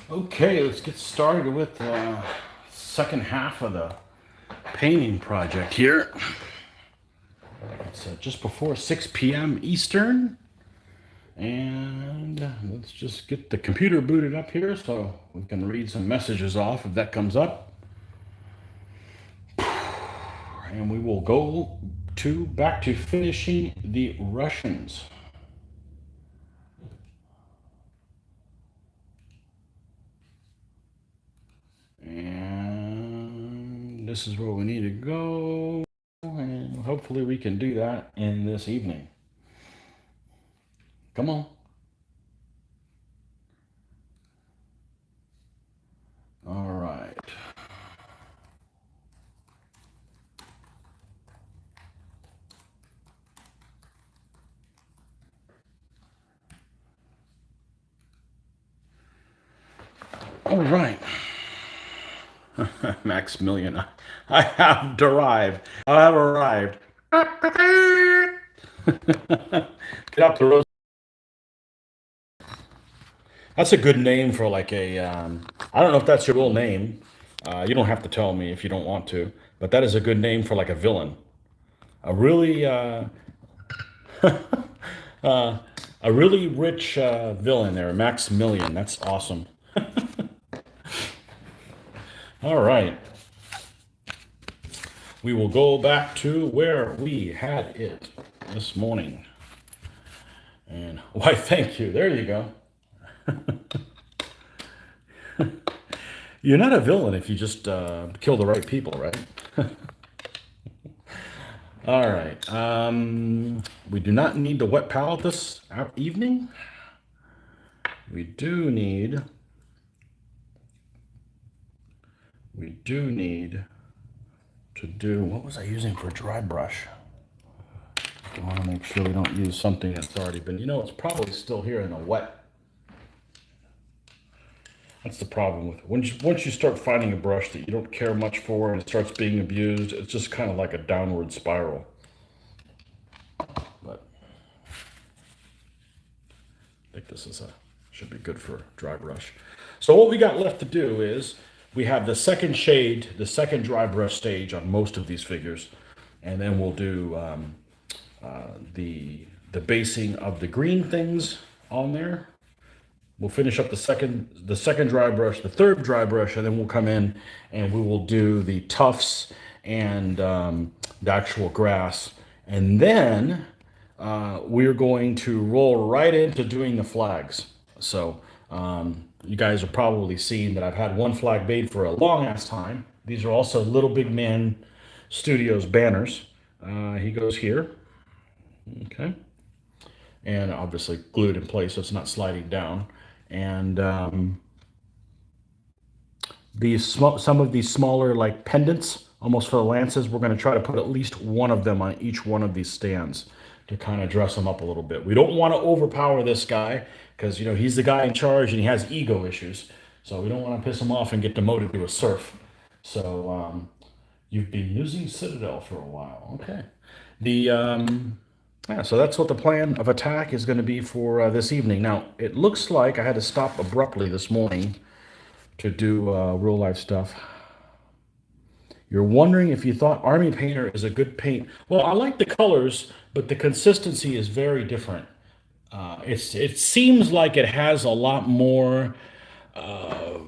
Okay, let's get started with the second half of the painting project here. It's just before 6 p.m. Eastern, and let's just get the computer booted up here so we can read some messages off if that comes up. And we will go back to finishing the Russians. And this is where we need to go. And hopefully we can do that in this evening. Come on. All right. All right. Maximilian, I have arrived. I have arrived. Get up the road. That's a good name for like a. I don't know if that's your real name. You don't have to tell me if you don't want to, but that is a good name for like a villain. A really, uh, a really rich villain there, Maximilian. That's awesome. All right. We will go back to where we had it this morning. And why, thank you. There you go. You're not a villain if you just kill the right people, right? All right. We do not need the wet palette this evening. We do need to do, what was I using for a dry brush? I want to make sure we don't use something that's already been, it's probably still here in a wet. That's the problem with it. Once you start finding a brush that you don't care much for and it starts being abused, it's just kind of like a downward spiral. But I think this should be good for a dry brush. So what we got left to do is we have the second shade, the second dry brush stage on most of these figures, and then we'll do the basing of the green things on there. We'll finish up the second dry brush, the third dry brush, and then we'll come in and we will do the tufts and the actual grass. And then we're going to roll right into doing the flags. So you guys are probably seeing that I've had one flag made for a long ass time. These are also Little Big Man Studios banners. He goes here. Okay. And obviously glued in place so it's not sliding down. And some of these smaller like pendants, almost for the lances, we're going to try to put at least one of them on each one of these stands to kind of dress them up a little bit. We don't want to overpower this guy because he's the guy in charge and he has ego issues. So we don't want to piss him off and get demoted to a serf. So you've been using Citadel for a while. Okay. Yeah, so that's what the plan of attack is going to be for this evening. Now, it looks like I had to stop abruptly this morning to do real life stuff. You're wondering if you thought Army Painter is a good paint. Well, I like the colors, but the consistency is very different. It seems like it has a lot more. Let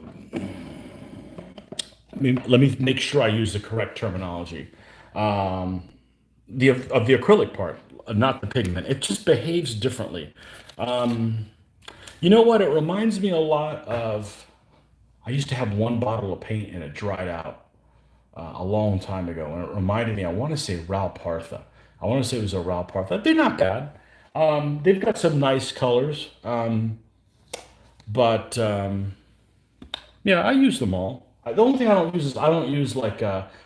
me make sure I use the correct terminology. Of the acrylic part, not the pigment. It just behaves differently. You know what? It reminds me a lot of. I used to have one bottle of paint and it dried out a long time ago, and it reminded me. I want to say Ralpartha. I want to say it was a Ralpartha. They're not bad. They've got some nice colors, but yeah, I use them all. The only thing I don't use is I don't use like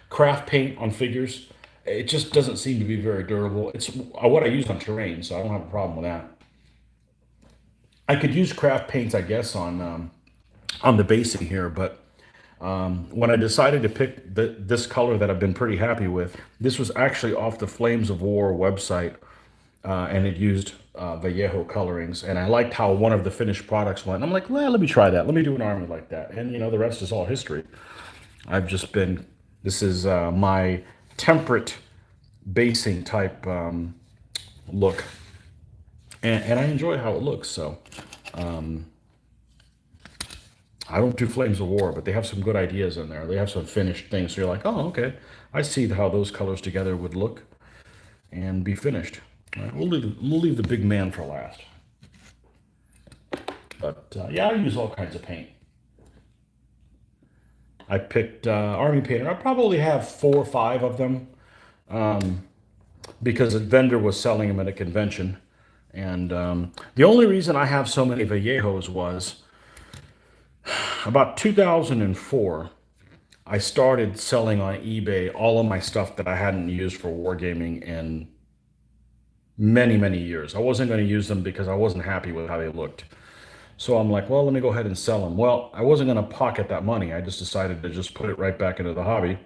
craft paint on figures. It just doesn't seem to be very durable. It's what I use on terrain, so I don't have a problem with that. I could use craft paints, I guess, on the basing here, but when I decided to pick this color that I've been pretty happy with, this was actually off the Flames of War website. and it used Vallejo colorings. And I liked how one of the finished products went. And I'm like, well, let me try that. Let me do an army like that. And the rest is all history. I've just been, this is my temperate basing type look. And I enjoy how it looks. So I don't do Flames of War, but they have some good ideas in there. They have some finished things. So you're like, oh, okay. I see how those colors together would look and be finished. All right, we'll leave the big man for last. But yeah, I use all kinds of paint. I picked Army Painter. I probably have 4 or 5 of them because a vendor was selling them at a convention. And the only reason I have so many Vallejos was about 2004. I started selling on eBay all of my stuff that I hadn't used for wargaming in many, many years. I wasn't going to use them because I wasn't happy with how they looked. So I'm like, well, let me go ahead and sell them. Well, I wasn't going to pocket that money. I just decided to just put it right back into the hobby.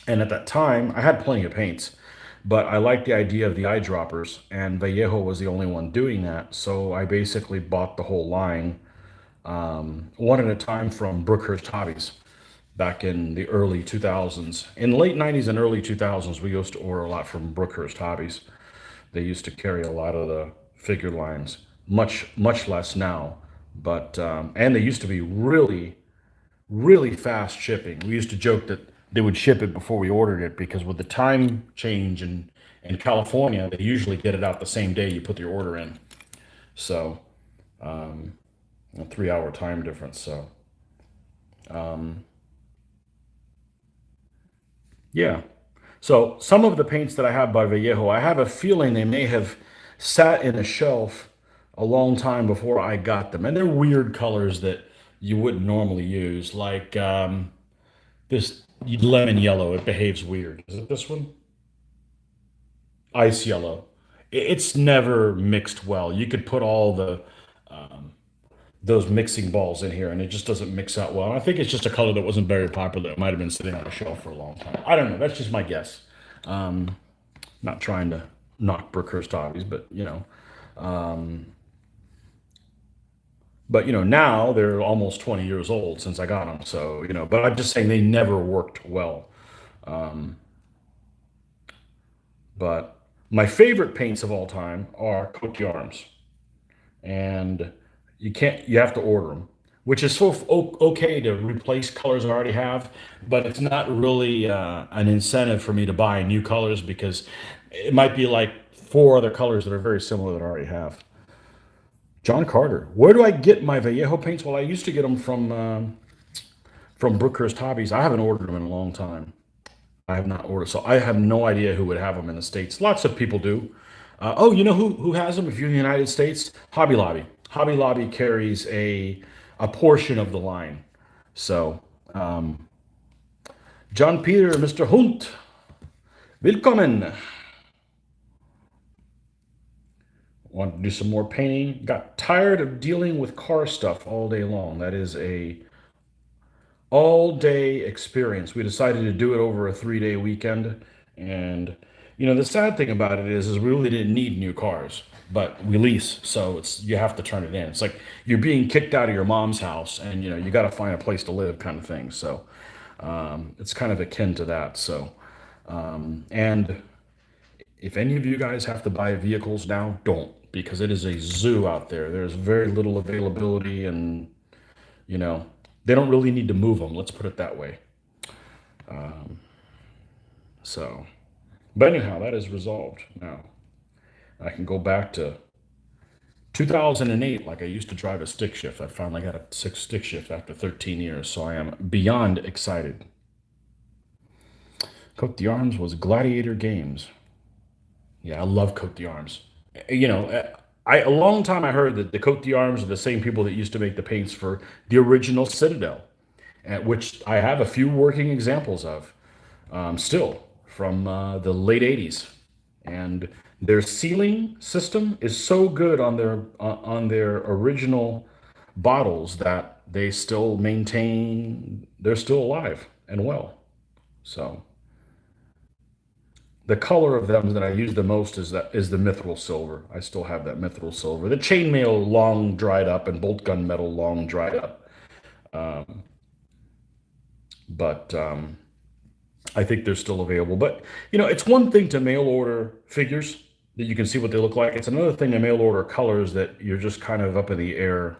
And at that time, I had plenty of paints, but I liked the idea of the eyedroppers, and Vallejo was the only one doing that. So I basically bought the whole line, one at a time from Brookhurst Hobbies back in the early 2000s. In the late 90s and early 2000s, we used to order a lot from Brookhurst Hobbies. They used to carry a lot of the figure lines, much less now. But and they used to be really, really fast shipping. We used to joke that they would ship it before we ordered it because with the time change in California, they usually get it out the same day you put your order in. So a 3 hour time difference. So yeah. So some of the paints that I have by Vallejo, I have a feeling they may have sat in a shelf a long time before I got them, and they're weird colors that you wouldn't normally use, like this lemon yellow. It behaves weird. Is it this one? Ice yellow. It's never mixed well. You could put all the those mixing balls in here, and it just doesn't mix out well. And I think it's just a color that wasn't very popular. It might have been sitting on a shelf for a long time. I don't know. That's just my guess. Not trying to knock Brookhurst hobbies, but now they're almost 20 years old since I got them. So but I'm just saying they never worked well. But my favorite paints of all time are Cote d'Arms, and you have to order them, which is so okay to replace colors I already have, but it's not really an incentive for me to buy new colors because it might be like 4 other colors that are very similar that I already have. John Carter. Where do I get my Vallejo paints? Well, I used to get them from Brookhurst Hobbies. I haven't ordered them in a long time. I have not ordered, so I have no idea who would have them in the States. Lots of people do. Oh, you know who has them? If you're in the United States, Hobby Lobby. Hobby Lobby carries a portion of the line. So, John Peter, Mr. Hunt, willkommen. Want to do some more painting? Got tired of dealing with car stuff all day long. That is a all day experience. We decided to do it over a 3-day weekend. And the sad thing about it is we really didn't need new cars, but we lease, so you have to turn it in. It's like you're being kicked out of your mom's house, and you got to find a place to live, kind of thing. So it's kind of akin to that. So and if any of you guys have to buy vehicles now, don't, because it is a zoo out there. There's very little availability, and you know, they don't really need to move them. Let's put it that way. So, but anyhow, that is resolved now. I can go back to 2008, like I used to drive a stick shift. I finally got a stick shift after 13 years, so I am beyond excited. Cote d'Arms was Gladiator Games. Yeah, I love Cote d'Arms. A long time I heard that the Cote d'Arms are the same people that used to make the paints for the original Citadel, which I have a few working examples of still from the late 80s. And their sealing system is so good on their original bottles that they still maintain, they're still alive and well. So the color of them that I use the most is the mithril silver. I still have that mithril silver. The chainmail long dried up and bolt gun metal long dried up. But I think they're still available. But it's one thing to mail order figures that you can see what they look like. It's another thing to mail order colors that you're just kind of up in the air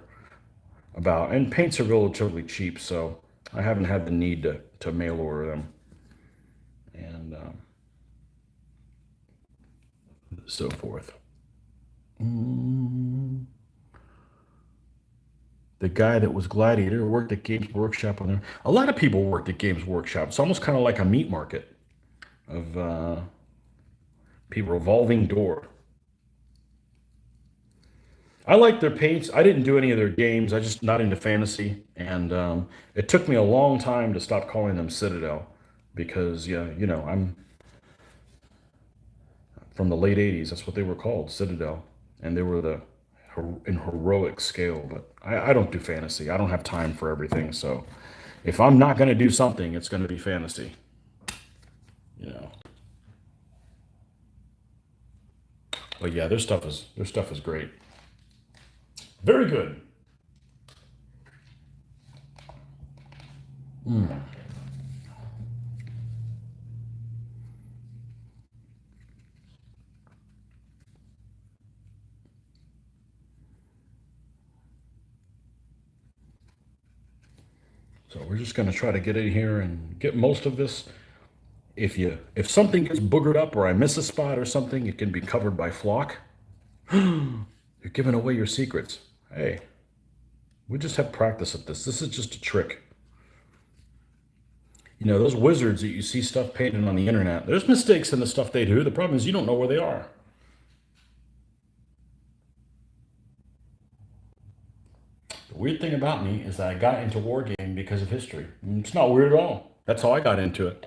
about. And paints are relatively cheap, so I haven't had the need to mail order them. And so forth. The guy that was Gladiator worked at Games Workshop on there. A lot of people worked at Games Workshop. It's almost kind of like a meat market of people. Revolving door. I like their paints. I didn't do any of their games. I just not into fantasy, and it took me a long time to stop calling them Citadel, because yeah, I'm from the late '80s. That's what they were called, Citadel, and they were in heroic scale. But I don't do fantasy. I don't have time for everything. So if I'm not going to do something, it's going to be fantasy. You know. But yeah, their stuff is great. Very good. So we're just going to try to get in here and get most of this. If something gets boogered up or I miss a spot or something, it can be covered by flock. You're giving away your secrets. Hey, we just have practice at this. This is just a trick. Those wizards that you see stuff painted on the internet, there's mistakes in the stuff they do. The problem is you don't know where they are. The weird thing about me is that I got into wargaming because of history. It's not weird at all. That's how I got into it.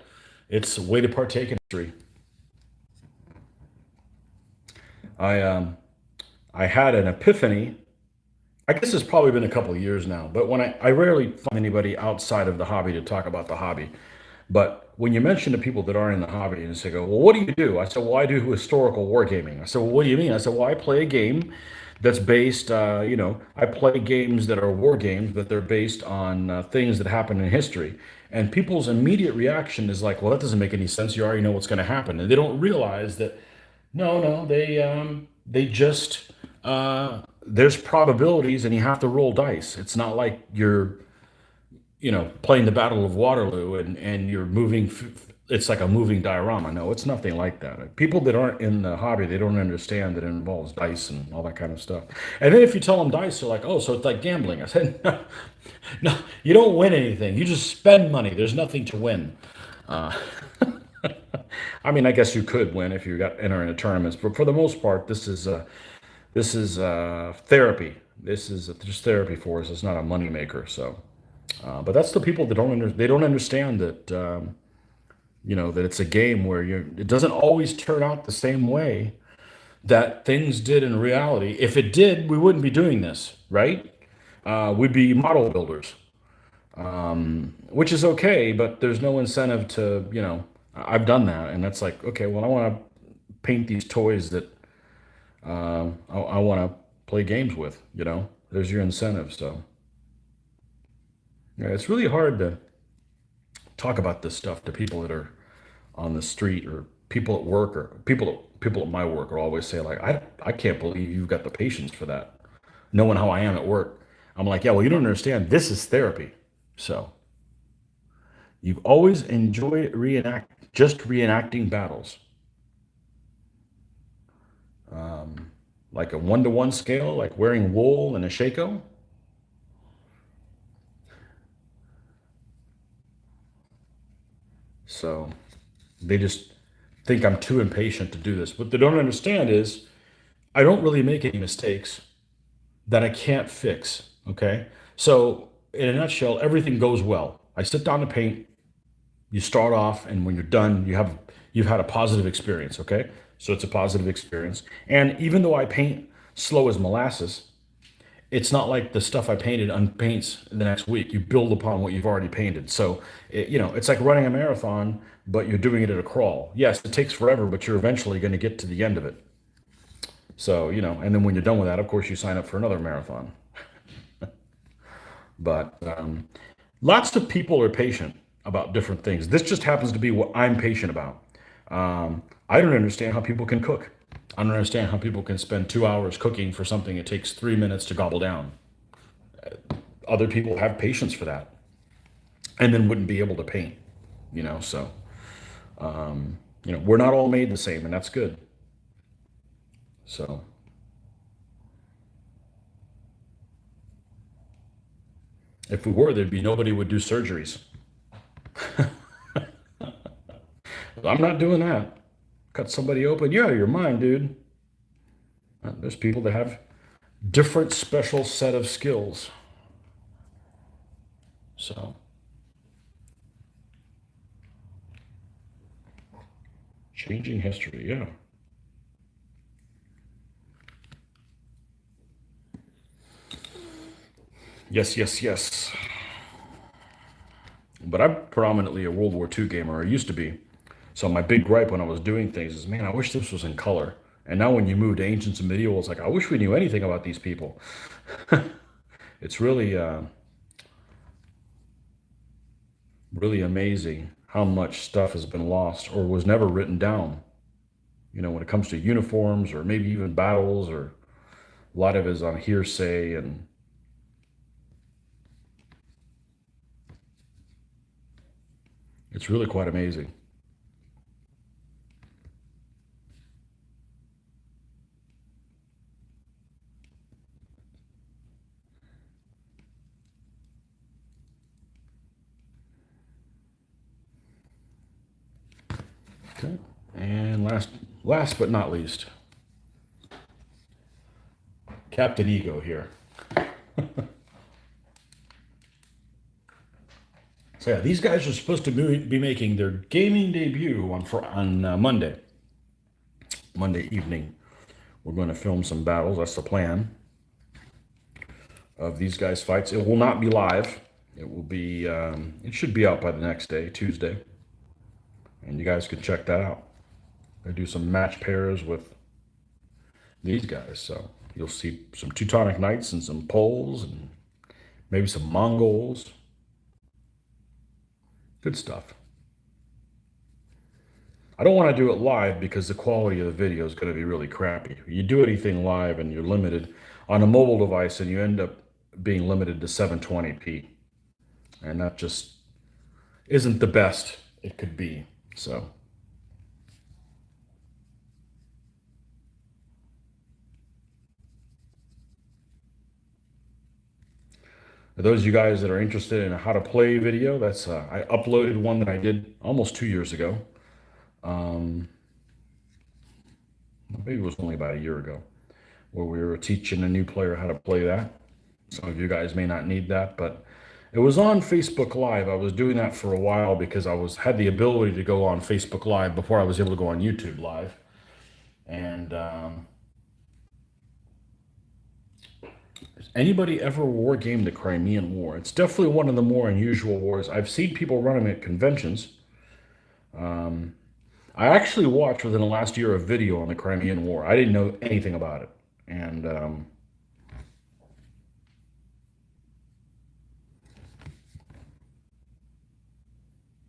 It's a way to partake in history. I had an epiphany. I guess it's probably been a couple of years now, but when I rarely find anybody outside of the hobby to talk about the hobby. But when you mention to people that aren't in the hobby and they go, well, what do you do? I said, well, I do historical wargaming. I said, well, what do you mean? I said, well, I play a game that's based, I play games that are war games, but they're based on things that happen in history. And people's immediate reaction is like, well, that doesn't make any sense. You already know what's going to happen. And they don't realize that, no, they just, there's probabilities and you have to roll dice. It's not like you're playing the Battle of Waterloo and you're moving. It's like a moving diorama. No, it's nothing like that. People that aren't in the hobby, they don't understand that it involves dice and all that kind of stuff. And then if you tell them dice, they're like, oh, so it's like gambling. I said, no, no, you don't win anything. You just spend money. There's nothing to win. Uh, I mean, I guess you could win if you got enter into tournaments, but for the most part, this is therapy. This is just therapy for us. It's not a moneymaker. So. But that's the people that they don't understand that that it's a game where it doesn't always turn out the same way that things did in reality. If it did, we wouldn't be doing this, right? We'd be model builders, which is okay, but there's no incentive to I've done that, and that's like, okay, well, I want to paint these toys that I want to play games with. There's your incentive. So. Yeah, it's really hard to talk about this stuff to people that are on the street or people at work or people at my work will always say like I can't believe you've got the patience for that, knowing how I am at work. I'm like, yeah, well, you don't understand. This is therapy. So you've always enjoyed reenacting battles, like a 1-to-1 scale, like wearing wool and a shako. So they just think I'm too impatient to do this. What they don't understand is I don't really make any mistakes that I can't fix. Okay. So in a nutshell, everything goes well. I sit down to paint, you start off, and when you're done, you've had a positive experience. Okay. So it's a positive experience. And even though I paint slow as molasses, it's not like the stuff I painted unpaints the next week. You build upon what you've already painted. So, it's like running a marathon, but you're doing it at a crawl. Yes, it takes forever, but you're eventually going to get to the end of it. So, and then when you're done with that, of course, you sign up for another marathon. But lots of people are patient about different things. This just happens to be what I'm patient about. I don't understand how people can cook. I don't understand how people can spend 2 hours cooking for something it takes 3 minutes to gobble down. Other people have patience for that and then wouldn't be able to paint, so, we're not all made the same, and that's good. So, if we were, there'd be nobody would do surgeries. I'm not doing that. Cut somebody open. You're out of your mind, dude. There's people that have different special set of skills. So, changing history, yeah. Yes, yes, yes. But I'm predominantly a World War II gamer. I used to be. So my big gripe when I was doing things is, man, I wish this was in color. And now when you move to ancients and medieval, it's like, I wish we knew anything about these people. It's really amazing how much stuff has been lost or was never written down. When it comes to uniforms or maybe even battles, or a lot of it is on hearsay, and it's really quite amazing. Okay. And last but not least, Captain Ego here. So yeah, these guys are supposed to be making their gaming debut on Monday evening. We're going to film some battles. That's the plan of these guys' fights. It will not be live. It will be. It should be out by the next day, Tuesday, and you guys can check that out. I do some match pairs with these guys, so you'll see some Teutonic Knights and some Poles and maybe some Mongols. Good stuff. I don't want to do it live because the quality of the video is going to be really crappy. You do anything live and you're limited on a mobile device, and you end up being limited to 720p. And that just isn't the best it could be. So, for those of you guys that are interested in a how to play video, that's I uploaded one that I did almost 2 years ago. Um, Maybe it was only about a year ago, where we were teaching a new player how to play that. Some of you guys may not need that, but it was on Facebook Live. I was doing that for a while because I had the ability to go on Facebook Live before I was able to go on YouTube Live. And has anybody ever war gamed the Crimean War? It's definitely one of the more unusual wars. I've seen people running at conventions. Um, I actually watched within the last year a video on the Crimean War. I didn't know anything about it. And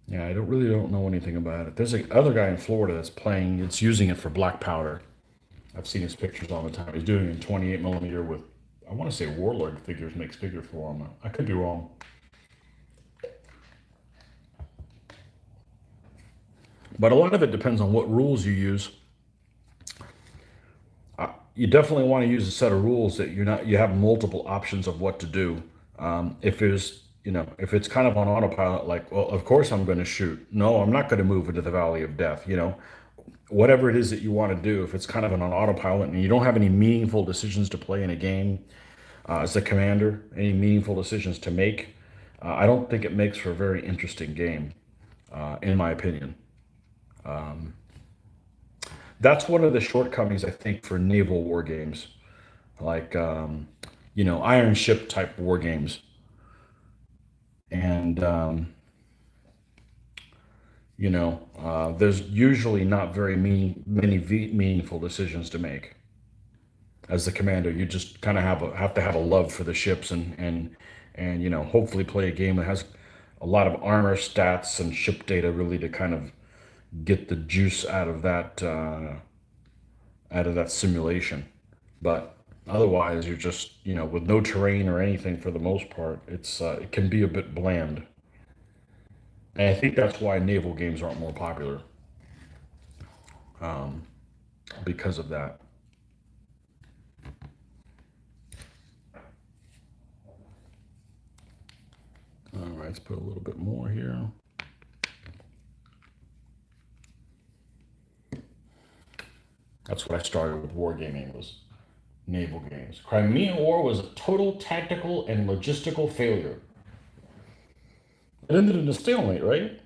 yeah, I don't know anything about it. There's a other guy in Florida that's playing. It's using it for black powder. I've seen his pictures all the time. He's doing it in 28 millimeter with, I want to say Warlord figures makes figure for him. I could be wrong, but a lot of it depends on what rules you use. You definitely want to use a set of rules that you have multiple options of what to do. If if it's kind of on autopilot, like, well, of course I'm going to shoot. No, I'm not going to move into the Valley of Death. Whatever it is that you want to do, if it's kind of on autopilot and you don't have any meaningful decisions to play in a game, as a commander, any meaningful decisions to make, I don't think it makes for a very interesting game, in my opinion. That's one of the shortcomings, I think, for naval war games. Like, Iron Ship type war games. And, there's usually not very many meaningful decisions to make. As the commander, you just kind of have to have a love for the ships, and hopefully play a game that has a lot of armor stats and ship data, really, to kind of get the juice out of that simulation. But otherwise, you're just, with no terrain or anything for the most part. It can be a bit bland, and I think that's why naval games aren't more popular, because of that. All right, let's put a little bit more here. That's what I started with wargaming, was naval games. Crimean War was a total tactical and logistical failure. It ended in a stalemate, right?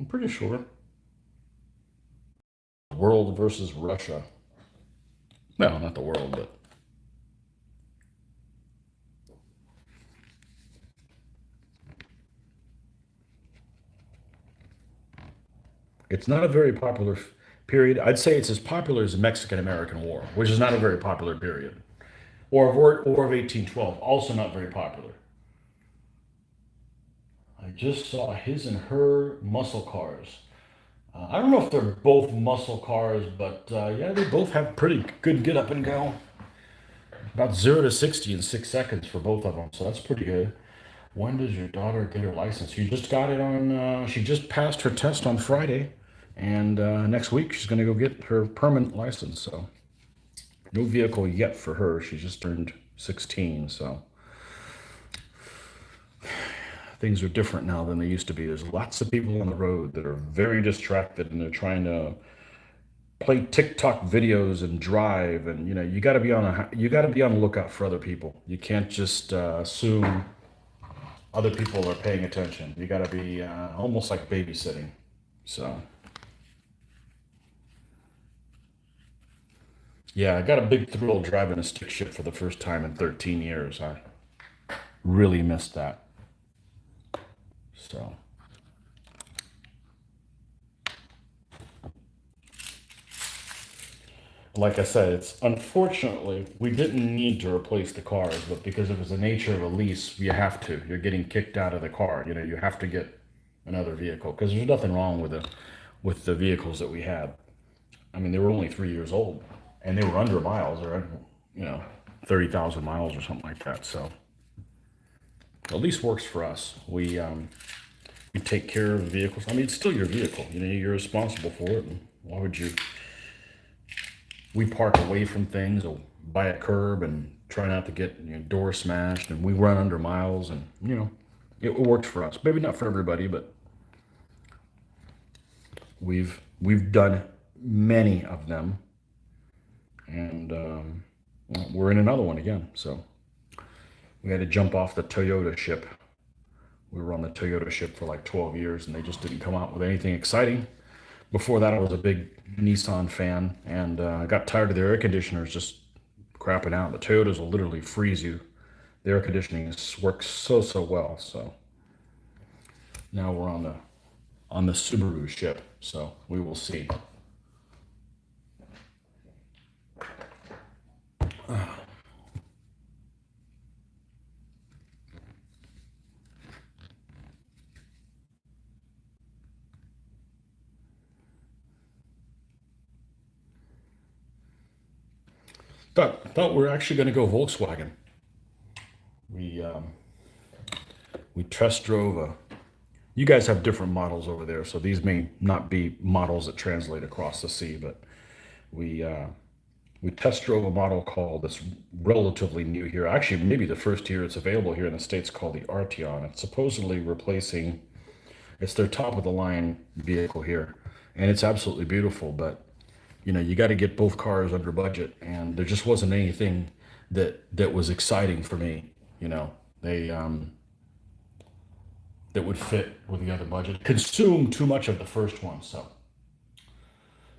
I'm pretty sure. World versus Russia. No, not the world, but it's not a very popular period. I'd say it's as popular as the Mexican American War, which is not a very popular period. War of 1812, also not very popular. I just saw his and her muscle cars. I don't know if they're both muscle cars, but yeah, they both have pretty good get up and go. About 0 to 60 in 6 seconds for both of them, so that's pretty good. When does your daughter get her license? She just got it she just passed her test on Friday, and next week she's going to go get her permanent license. So, no vehicle yet for her. She just turned 16, so things are different now than they used to be. There's lots of people on the road that are very distracted, and they're trying to play TikTok videos and drive, and you got to be on the lookout for other people. You can't just assume other people are paying attention. You got to be almost like babysitting. So, yeah, I got a big thrill driving a stick shift for the first time in 13 years. I really missed that. So, like I said, it's unfortunately we didn't need to replace the cars, but because it was the nature of a lease, you have to. You're getting kicked out of the car. You have to get another vehicle, because there's nothing wrong with the vehicles that we had. I mean, they were only 3 years old, and they were under miles, or 30,000 miles or something like that. So at least works for us. We take care of the vehicles. I mean, it's still your vehicle. You're responsible for it. And why would you? We park away from things, or by a curb, and try not to get doors smashed. And we run under miles, and it works for us. Maybe not for everybody, but we've done many of them, and we're in another one again. So we had to jump off the Toyota ship. We were on the Toyota ship for like 12 years, and they just didn't come out with anything exciting. Before that, I was a big Nissan fan, and I got tired of their air conditioners just crapping out. The Toyotas will literally freeze you. The air conditioning works so well. So now we're on the Subaru ship. So we will see. Thought we were actually going to go Volkswagen. We we test drove a. You guys have different models over there, so these may not be models that translate across the sea. But we we test drove a model called, that's relatively new here. Actually, maybe the first year it's available here in the States, called the Arteon. It's supposedly replacing. It's their top of the line vehicle here, and it's absolutely beautiful. But you got to get both cars under budget, and there just wasn't anything that was exciting for me. They that would fit with the other budget. Consumed too much of the first one. So,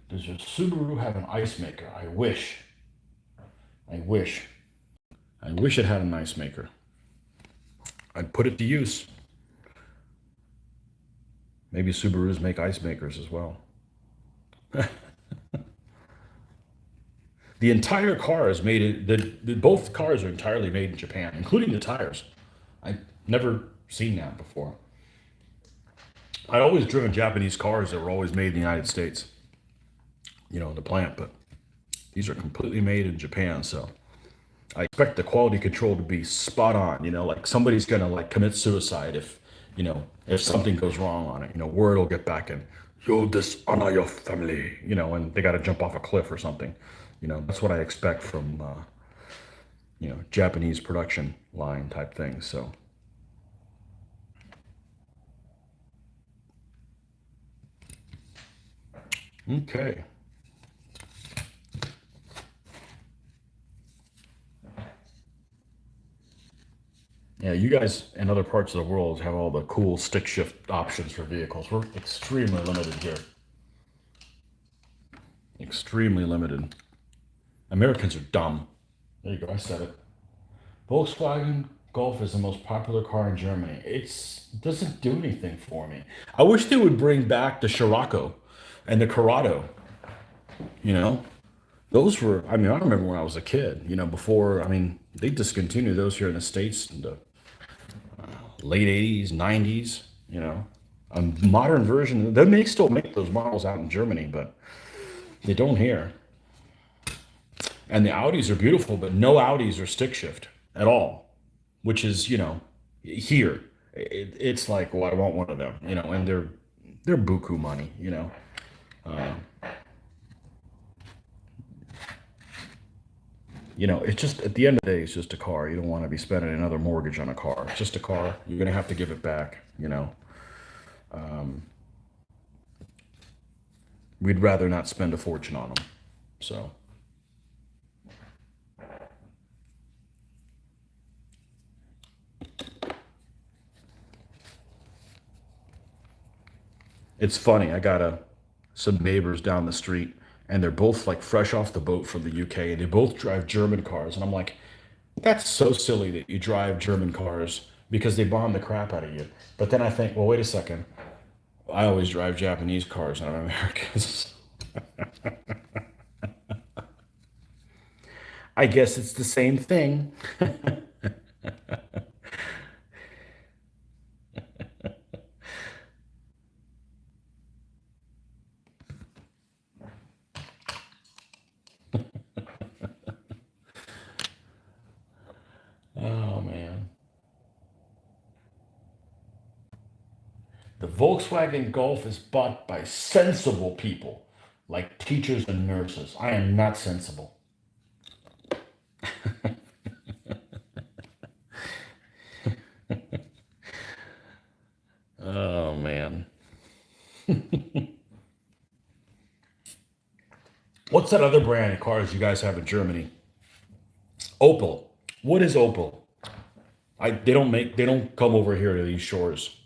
does your Subaru have an ice maker? I wish. I wish. I wish it had an ice maker. I'd put it to use. Maybe Subarus make ice makers as well. The entire car is made. Both cars are entirely made in Japan, including the tires. I've never seen that before. I'd always driven Japanese cars that were always made in the United States, the plant, but these are completely made in Japan. So I expect the quality control to be spot on. Like somebody's gonna like commit suicide if something goes wrong on it. Word will get back and you'll dishonor your family. And they got to jump off a cliff or something. That's what I expect from Japanese production line type things. So okay. Yeah, you guys in other parts of the world have all the cool stick shift options for vehicles. We're extremely limited here. Extremely limited. Americans are dumb. There you go, I said it. Volkswagen Golf is the most popular car in Germany. It doesn't do anything for me. I wish they would bring back the Scirocco and the Corrado. You know, those were. I mean, I remember when I was a kid. Before. I mean, they discontinued those here in the states in the late '80s, '90s. A modern version. They may still make those models out in Germany, but they don't here. And the Audis are beautiful, but no Audis are stick shift at all, which is, here. It's like, well, I want one of them, and they're buku money, it's just at the end of the day, it's just a car. You don't want to be spending another mortgage on a car. It's just a car. You're gonna have to give it back. We'd rather not spend a fortune on them. So it's funny. I got some neighbors down the street, and they're both like fresh off the boat from the UK, and they both drive German cars. And I'm like, that's so silly that you drive German cars because they bomb the crap out of you. But then I think, well, wait a second. I always drive Japanese cars, and I'm American. I guess it's the same thing. Oh man. The Volkswagen Golf is bought by sensible people, like teachers and nurses. I am not sensible. Oh man. What's that other brand of cars you guys have in Germany? Opel. What is Opel? They don't come over here to these shores.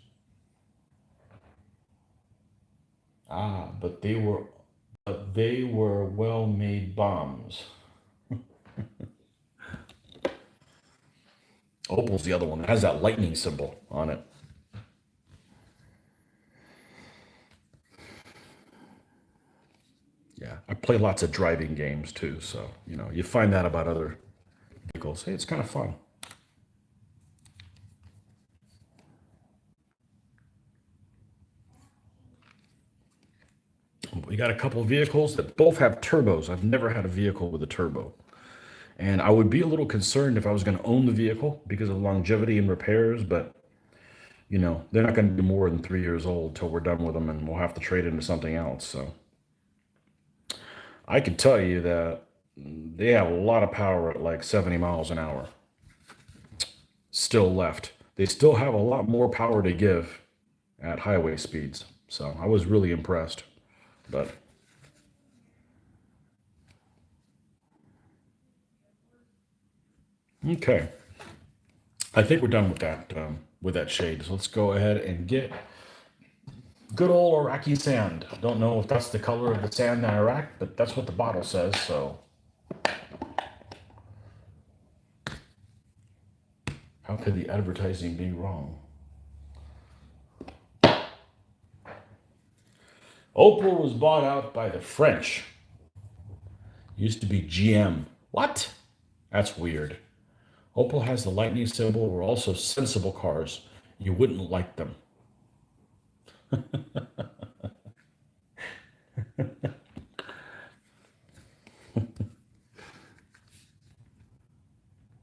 Ah, but they were well-made bombs. Opal's the other one that has that lightning symbol on it. Yeah, I play lots of driving games too, so you find that about other vehicles. Hey, it's kind of fun. We got a couple of vehicles that both have turbos. I've never had a vehicle with a turbo. And I would be a little concerned if I was going to own the vehicle because of longevity and repairs, but they're not going to be more than 3 years old till we're done with them and we'll have to trade into something else. So I can tell you that they have a lot of power at like 70 miles an hour still left. They still have a lot more power to give at highway speeds. So I was really impressed. But okay, I think we're done with that shade. So let's go ahead and get good old Iraqi sand. I don't know if that's the color of the sand in Iraq, but that's what the bottle says. So How could the advertising be wrong? Opel was bought out by the French. Used to be GM. What? That's weird. Opel has the lightning symbol. Were also sensible cars. You wouldn't like them.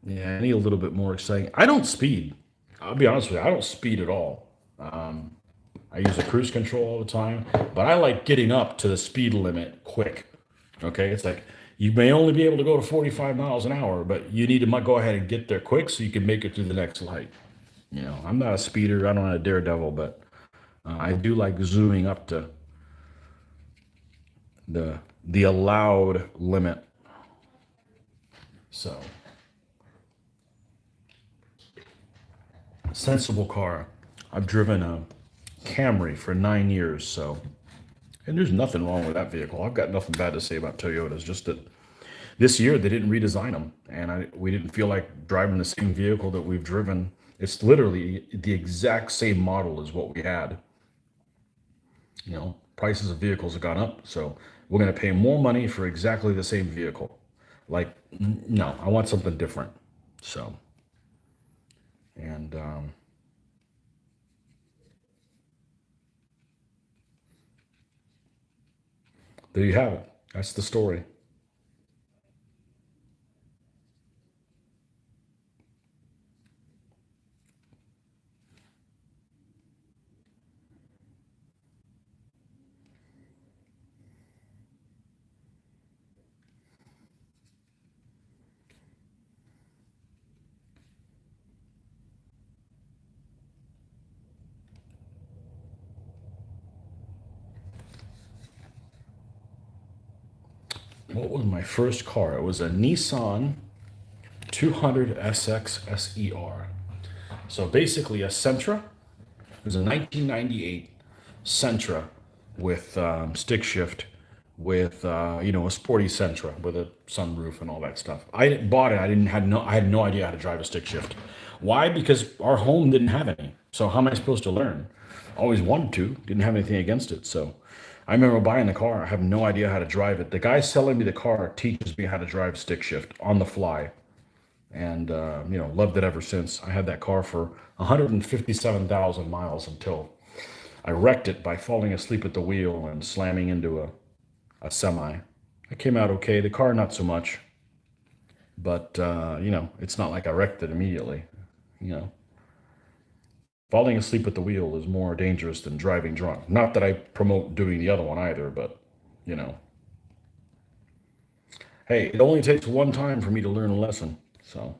Yeah, I need a little bit more exciting. I don't speed. I'll be honest with you. I don't speed at all. Um, I use a cruise control all the time, but I like getting up to the speed limit quick. Okay, it's like you may only be able to go to 45 miles an hour, but you need to go ahead and get there quick so you can make it through the next light. I'm not a speeder. I'm not a daredevil, but I do like zooming up to the allowed limit. So, sensible car. I've driven a Camry for 9 years, so and there's nothing wrong with that vehicle. I've got nothing bad to say about Toyotas. Just that this year they didn't redesign them, and we didn't feel like driving the same vehicle that we've driven. It's literally the exact same model as what we had. Prices of vehicles have gone up, so we're going to pay more money for exactly the same vehicle. Like, no, I want something different. So, and there you have it. That's the story. What was my first car? It was a Nissan 200 SX SER. So basically a Sentra. It was a 1998 Sentra with stick shift, with a sporty Sentra with a sunroof and all that stuff. I bought it. I had no idea how to drive a stick shift. Why? Because our home didn't have any. So how am I supposed to learn? Always wanted to. Didn't have anything against it. So I remember buying the car. I have no idea how to drive it. The guy selling me the car teaches me how to drive stick shift on the fly, and loved it ever since. I had that car for 157,000 miles until I wrecked it by falling asleep at the wheel and slamming into a semi. I came out okay. The car not so much, but it's not like I wrecked it immediately. You know, falling asleep at the wheel is more dangerous than driving drunk. Not that I promote doing the other one either, but you know, hey, it only takes one time for me to learn a lesson. So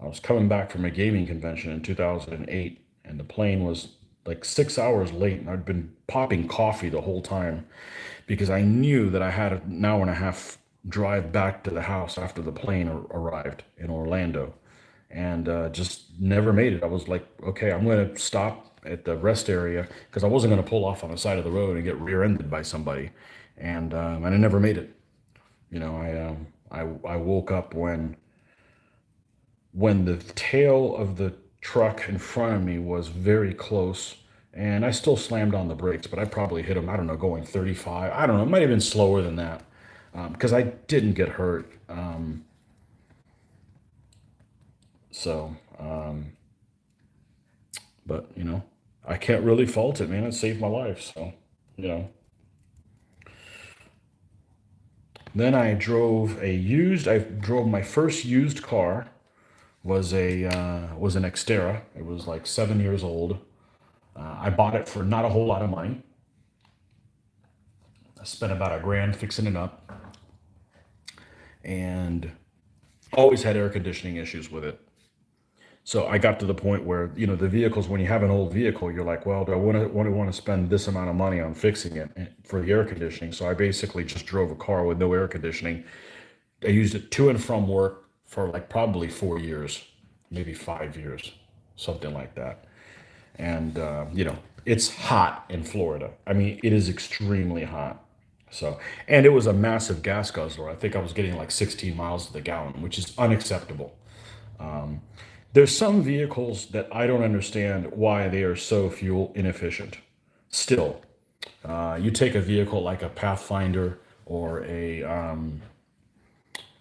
I was coming back from a gaming convention in 2008, and the plane was like 6 hours late, and I'd been popping coffee the whole time because I knew that I had an hour and a half drive back to the house after the plane arrived in Orlando, and just never made it. I was like, okay, I'm going to stop at the rest area because I wasn't going to pull off on the side of the road and get rear-ended by somebody, and I never made it. I woke up when the tail of the truck in front of me was very close, and I still slammed on the brakes, but I probably hit him, I don't know, going 35. I don't know, it might have been slower than that because I didn't get hurt. So, but I can't really fault it, man. It saved my life. So, you know, then I drove my first used car was an Xterra. It was like 7 years old. I bought it for not a whole lot of money. I spent about a grand fixing it up, and always had air conditioning issues with it. So I got to the point where the vehicles, when you have an old vehicle, you're like, well, do I want to spend this amount of money on fixing it for the air conditioning? So I basically just drove a car with no air conditioning. I used it to and from work for like probably 4 years, maybe 5 years, something like that. And it's hot in Florida. I mean, it is extremely hot. So, and it was a massive gas guzzler. I think I was getting like 16 miles to the gallon, which is unacceptable. There's some vehicles that I don't understand why they are so fuel inefficient. Still, you take a vehicle like a Pathfinder or a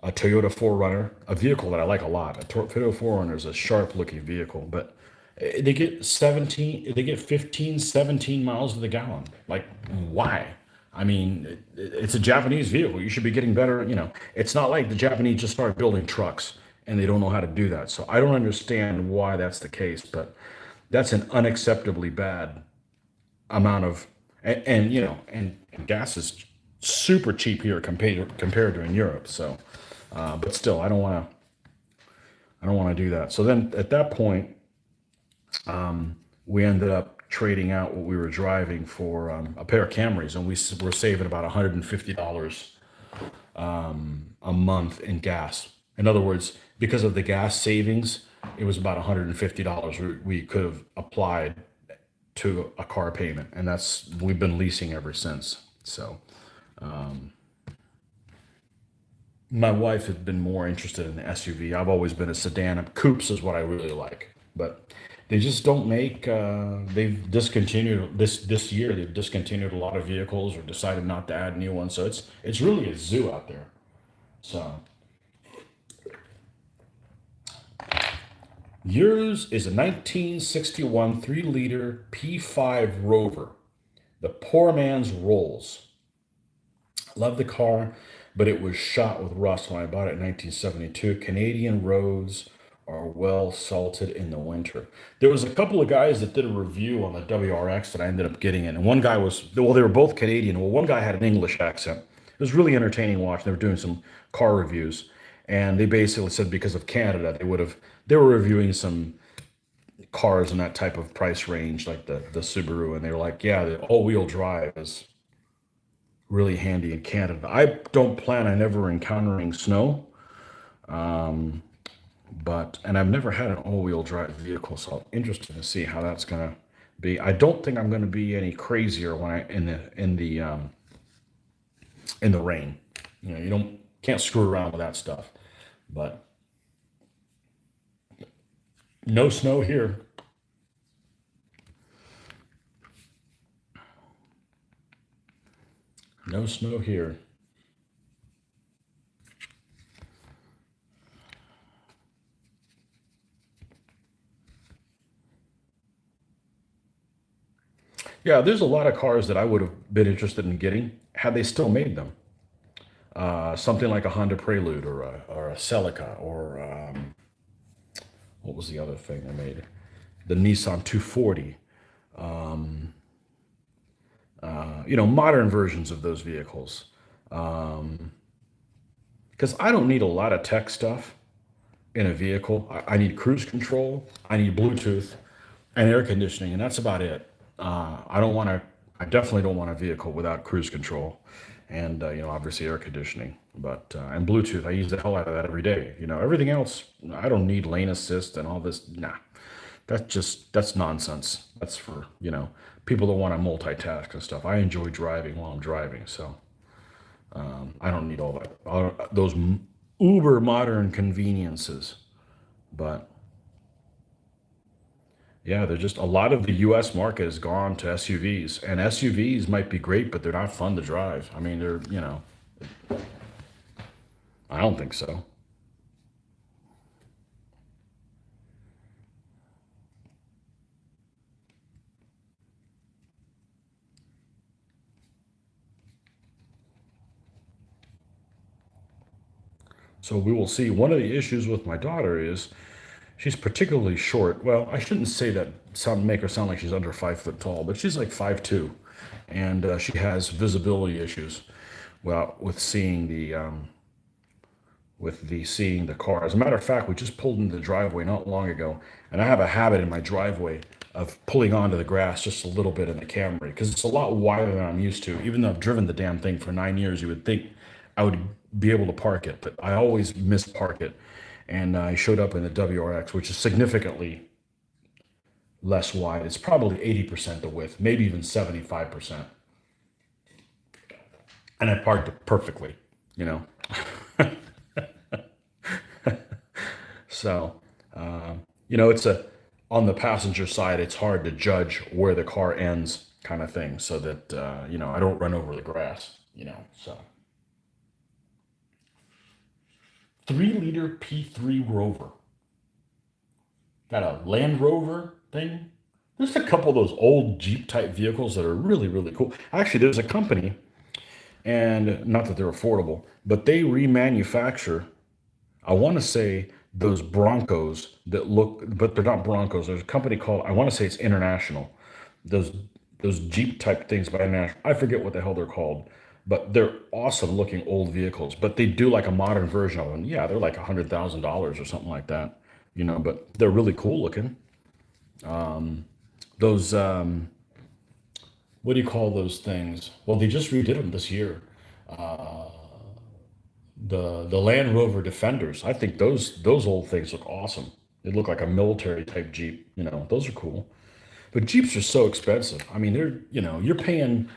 Toyota 4Runner, a vehicle that I like a lot. A Toyota 4Runner is a sharp looking vehicle, but they get 15, 17 miles to the gallon. Like, why? I mean, it's a Japanese vehicle. You should be getting better. It's not like the Japanese just started building trucks and they don't know how to do that. So I don't understand why that's the case, but that's an unacceptably bad amount of, and gas is super cheap here compared to in Europe. So, but still, I don't want to do that. So then at that point, we ended up trading out what we were driving for a pair of Camrys, and we were saving about $150 a month in gas. In other words, because of the gas savings, it was about $150 we could have applied to a car payment, and we've been leasing ever since. So my wife had been more interested in the SUV. I've always been a sedan. Coupes is what I really like, but they just don't make. They've discontinued this year. They've discontinued a lot of vehicles or decided not to add new ones. So it's really a zoo out there. So yours is a 1961 3-liter P5 Rover, the poor man's Rolls. Love the car, but it was shot with rust when I bought it in 1972. Canadian roads are well salted in the winter. There was a couple of guys that did a review on the WRX that I ended up getting in. And one guy well, they were both Canadian. Well, one guy had an English accent. It was really entertaining watching. They were doing some car reviews. And they basically said because of Canada, they were reviewing some cars in that type of price range, like the Subaru. And they were like, yeah, the all-wheel drive is really handy in Canada. I don't plan on ever encountering snow, and I've never had an all-wheel drive vehicle, so I'm interested to see how that's gonna be. I don't think I'm gonna be any crazier when I in the rain. You can't screw around with that stuff. But no snow here. No snow here. Yeah, there's a lot of cars that I would have been interested in getting had they still made them. Something like a Honda Prelude or a Celica or what was the other thing they made? The Nissan 240. Modern versions of those vehicles. Because I don't need a lot of tech stuff in a vehicle. I need cruise control, I need Bluetooth, and air conditioning, and that's about it. I don't want to. I definitely don't want a vehicle without cruise control, and obviously air conditioning, but and Bluetooth. I use the hell out of that every day. Everything else, I don't need lane assist and all this. Nah, that's nonsense. That's for people that want to multitask and stuff. I enjoy driving while I'm driving, so I don't need those uber modern conveniences. But yeah, they're just a lot of the U.S. market has gone to SUVs, and SUVs might be great, but they're not fun to drive. I mean, I don't think so. So we will see. One of the issues with my daughter is she's particularly short. Well, I shouldn't say that, make her sound like she's under 5 foot tall, but she's like 5'2", and she has visibility issues. Well, seeing the car. As a matter of fact, we just pulled into the driveway not long ago, and I have a habit in my driveway of pulling onto the grass just a little bit in the Camry because it's a lot wider than I'm used to. Even though I've driven the damn thing for 9 years, you would think I would be able to park it, but I always mispark it. And I showed up in the WRX, which is significantly less wide. It's probably 80% the width, maybe even 75%. And I parked it perfectly, you know. So It's a on the passenger side, it's hard to judge where the car ends, kind of thing, so that I don't run over the grass. So 3-liter P3 Rover, got a Land Rover thing. There's a couple of those old Jeep type vehicles that are really, really cool. Actually, there's a company, and not that they're affordable, but they remanufacture, I want to say, those Broncos that look, but they're not Broncos. There's a company called, I want to say it's International. Those those Jeep type things by International. I forget what the hell they're called, but they're awesome looking old vehicles. But they do like a modern version of them. Yeah, they're like $100,000 or something like that. But they're really cool looking. Those what do you call those things? Well, they just redid them this year. The Land Rover Defenders. I think those old things look awesome. They look like a military type Jeep. Those are cool. But Jeeps are so expensive. I mean, you're paying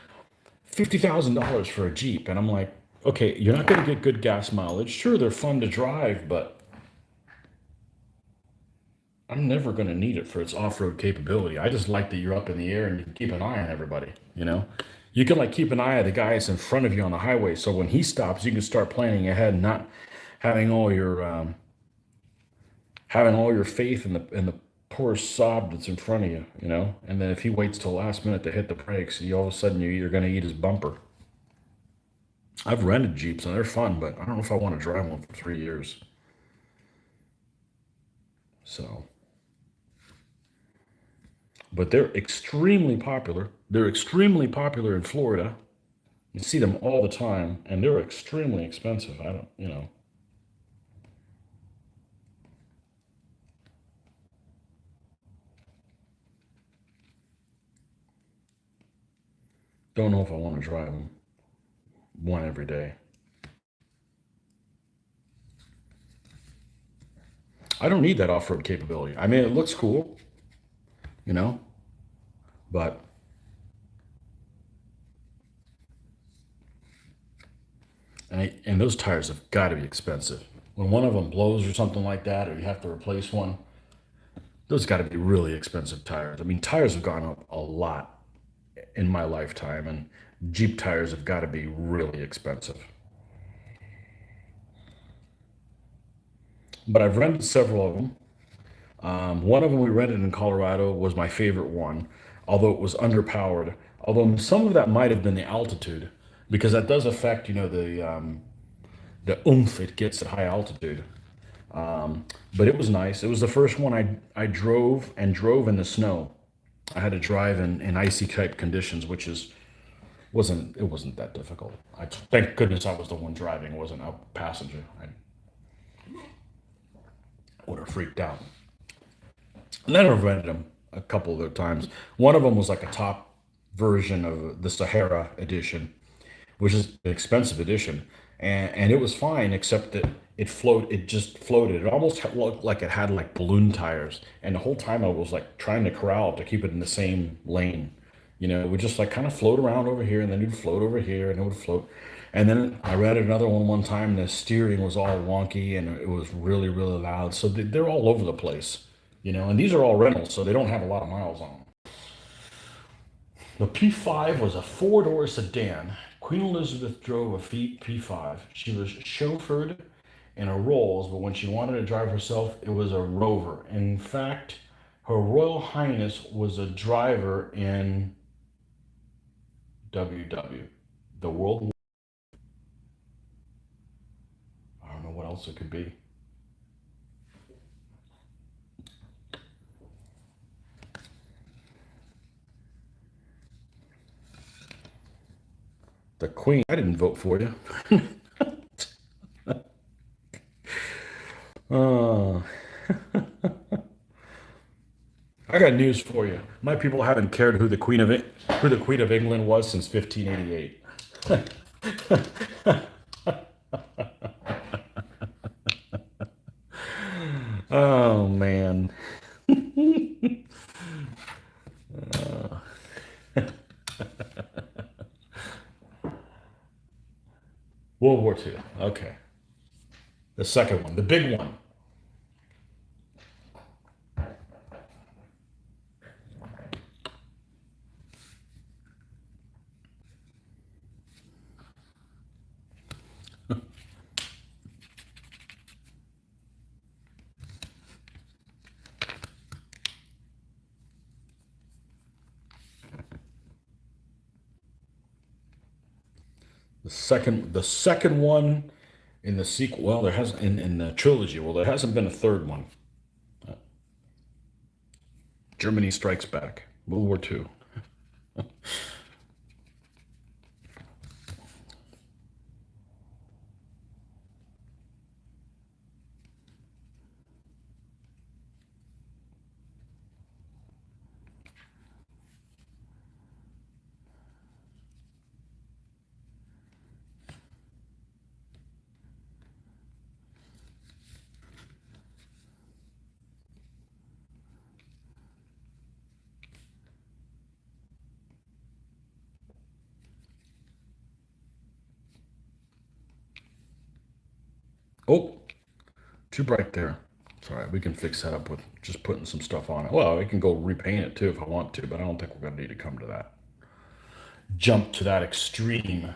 $50,000 for a Jeep, and I'm like, okay, you're not going to get good gas mileage. Sure, they're fun to drive, but I'm never going to need it for its off-road capability. I just like that you're up in the air and you can keep an eye on everybody. You can like keep an eye on the guys in front of you on the highway, so when he stops, you can start planning ahead, not having all your having all your faith in the poor sob that's in front of you. And then if he waits till last minute to hit the brakes, you all of a sudden you're going to eat his bumper. I've rented Jeeps and they're fun, but I don't know if I want to drive one for 3 years. So, but they're extremely popular. They're extremely popular in Florida. You see them all the time, and they're extremely expensive. I don't know if I want to drive them one every day. I don't need that off-road capability. I mean, it looks cool, you know, but and those tires have got to be expensive. When one of them blows or something like that, or you have to replace one, those got to be really expensive tires. I mean, tires have gone up a lot in my lifetime, and Jeep tires have got to be really expensive. But I've rented several of them. One of them we rented in Colorado was my favorite one, although it was underpowered. Although some of that might have been the altitude, because that does affect, the oomph it gets at high altitude. But it was nice. It was the first one I drove in the snow. I had to drive in icy type conditions, which wasn't that difficult. Thank goodness I was the one driving, wasn't a passenger. I would have freaked out. And then I've rented them a couple of other times. One of them was like a top version of the Sahara edition, which is an expensive edition, and it was fine except that it just floated. It almost looked like it had like balloon tires, and the whole time I was like trying to corral it to keep it in the same lane. It would just like kind of float around over here, and then it would float over here, and it would float. And then I read another one time. The steering was all wonky, and it was really, really loud. So they're all over the place, And these are all rentals, so they don't have a lot of miles on them. The P5 was a four-door sedan. Queen Elizabeth drove a P5. She was chauffeured in a Rolls, but when she wanted to drive herself, it was a Rover. In fact, Her Royal Highness was a driver in WW, the World War. I don't know what else it could be. The Queen. I didn't vote for you. Uh, I got news for you. My people haven't cared who the Queen of England was since 1588. Oh man. World War II. Okay. The second one, the big one. The second one in the sequel. Well, there hasn't in the trilogy. Well, there hasn't been a third one. Germany Strikes Back, World War II. Oh, too bright there. It's all right. We can fix that up with just putting some stuff on it. Well, I can go repaint it too if I want to, but I don't think we're going to need to come to that. Jump to that extreme.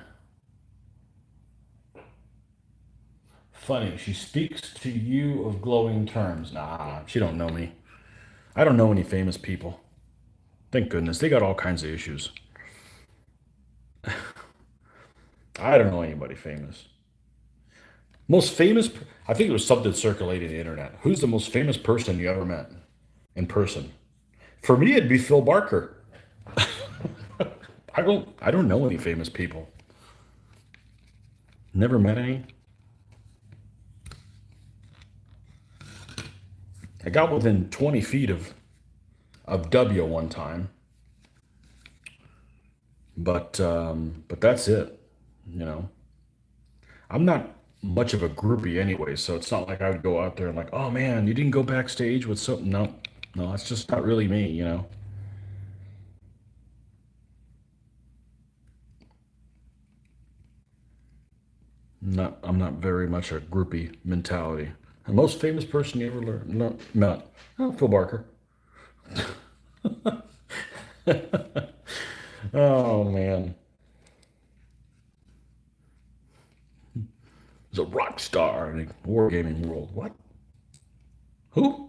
Funny, she speaks to you of glowing terms. Nah, she don't know me. I don't know any famous people. Thank goodness. They got all kinds of issues. I don't know anybody famous. Most famous, I think it was something circulating the internet. Who's the most famous person you ever met in person? For me, it'd be Phil Barker. I don't know any famous people. Never met any. I got within 20 feet of W one time, but that's it. You know, I'm not much of a groupie anyway, so it's not like I would go out there and like, oh man, you didn't go backstage with something. No, no, it's just not really me. I'm not very much a groupie mentality. The most famous person you ever met? Oh, Phil Barker. Oh man, he's a rock star in the wargaming world. What? Who?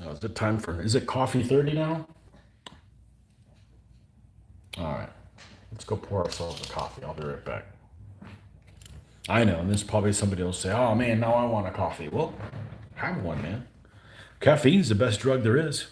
Oh, is it time for? Is it coffee 30 now? All right, let's go pour ourselves a coffee. I'll be right back. I know, and there's probably somebody will say, "Oh man, now I want a coffee." Well, have one, man. Caffeine's the best drug there is.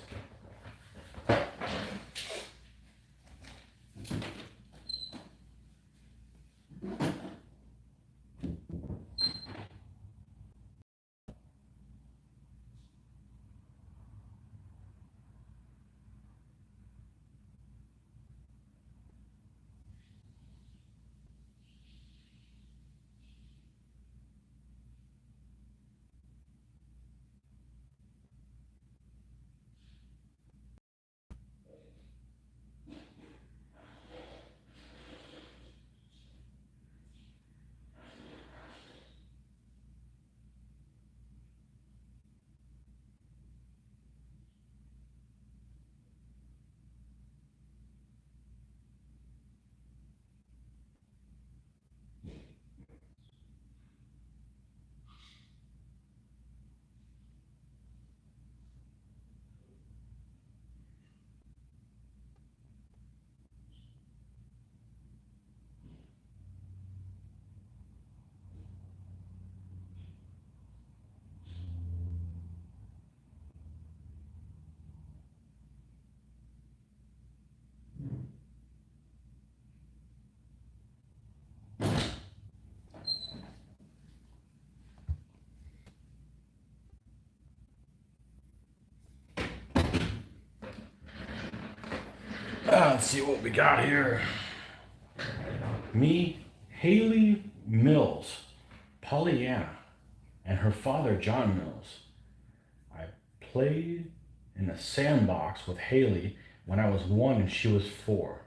Let's see what we got here. Me, Haley Mills, Pollyanna, and her father, John Mills. I played in a sandbox with Haley when I was 1 and she was 4.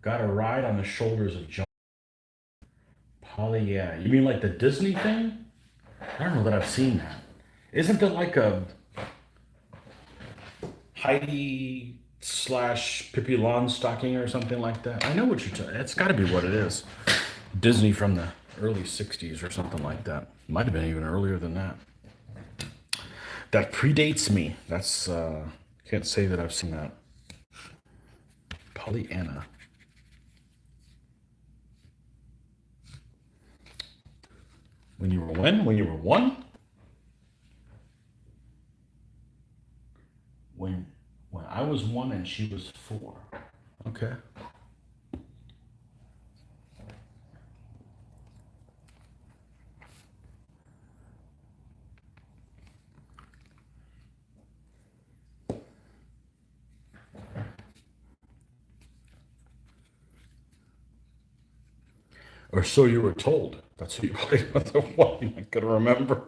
Got a ride on the shoulders of John. Pollyanna. You mean like the Disney thing? I don't know that I've seen that. Isn't there like a Heidi slash Pippi Longstocking or something like that? I know what you're talking. It's got to be what it is. Disney from the early '60s or something like that. Might have been even earlier than that. That predates me. That's can't say that I've seen that. Pollyanna. When you were when? When you were 1? When I was 1 and she was 4. Okay. Or so you were told. That's who you played with the one. I could remember.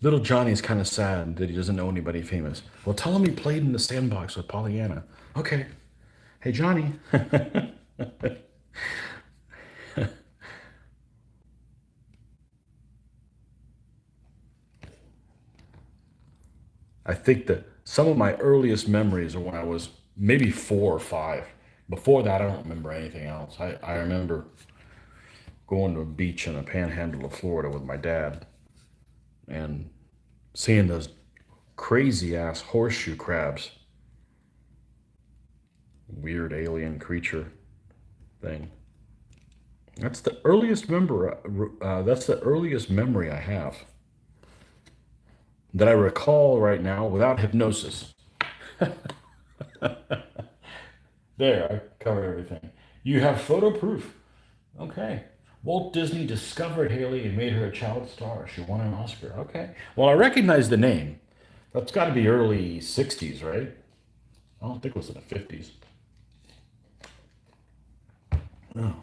Little Johnny's kind of sad that he doesn't know anybody famous. Well, tell him he played in the sandbox with Pollyanna. Okay. Hey, Johnny. I think that some of my earliest memories are when I was maybe 4 or 5. Before that, I don't remember anything else. I remember going to a beach in a panhandle of Florida with my dad and seeing those crazy ass horseshoe crabs. Weird alien creature thing. That's the earliest member. That's the earliest memory I have that I recall right now without hypnosis. There, I covered everything. You have photo proof. Okay. Walt Disney discovered Haley and made her a child star. She won an Oscar. Okay. Well, I recognize the name. That's got to be early '60s, right? I don't think it was in the '50s. No.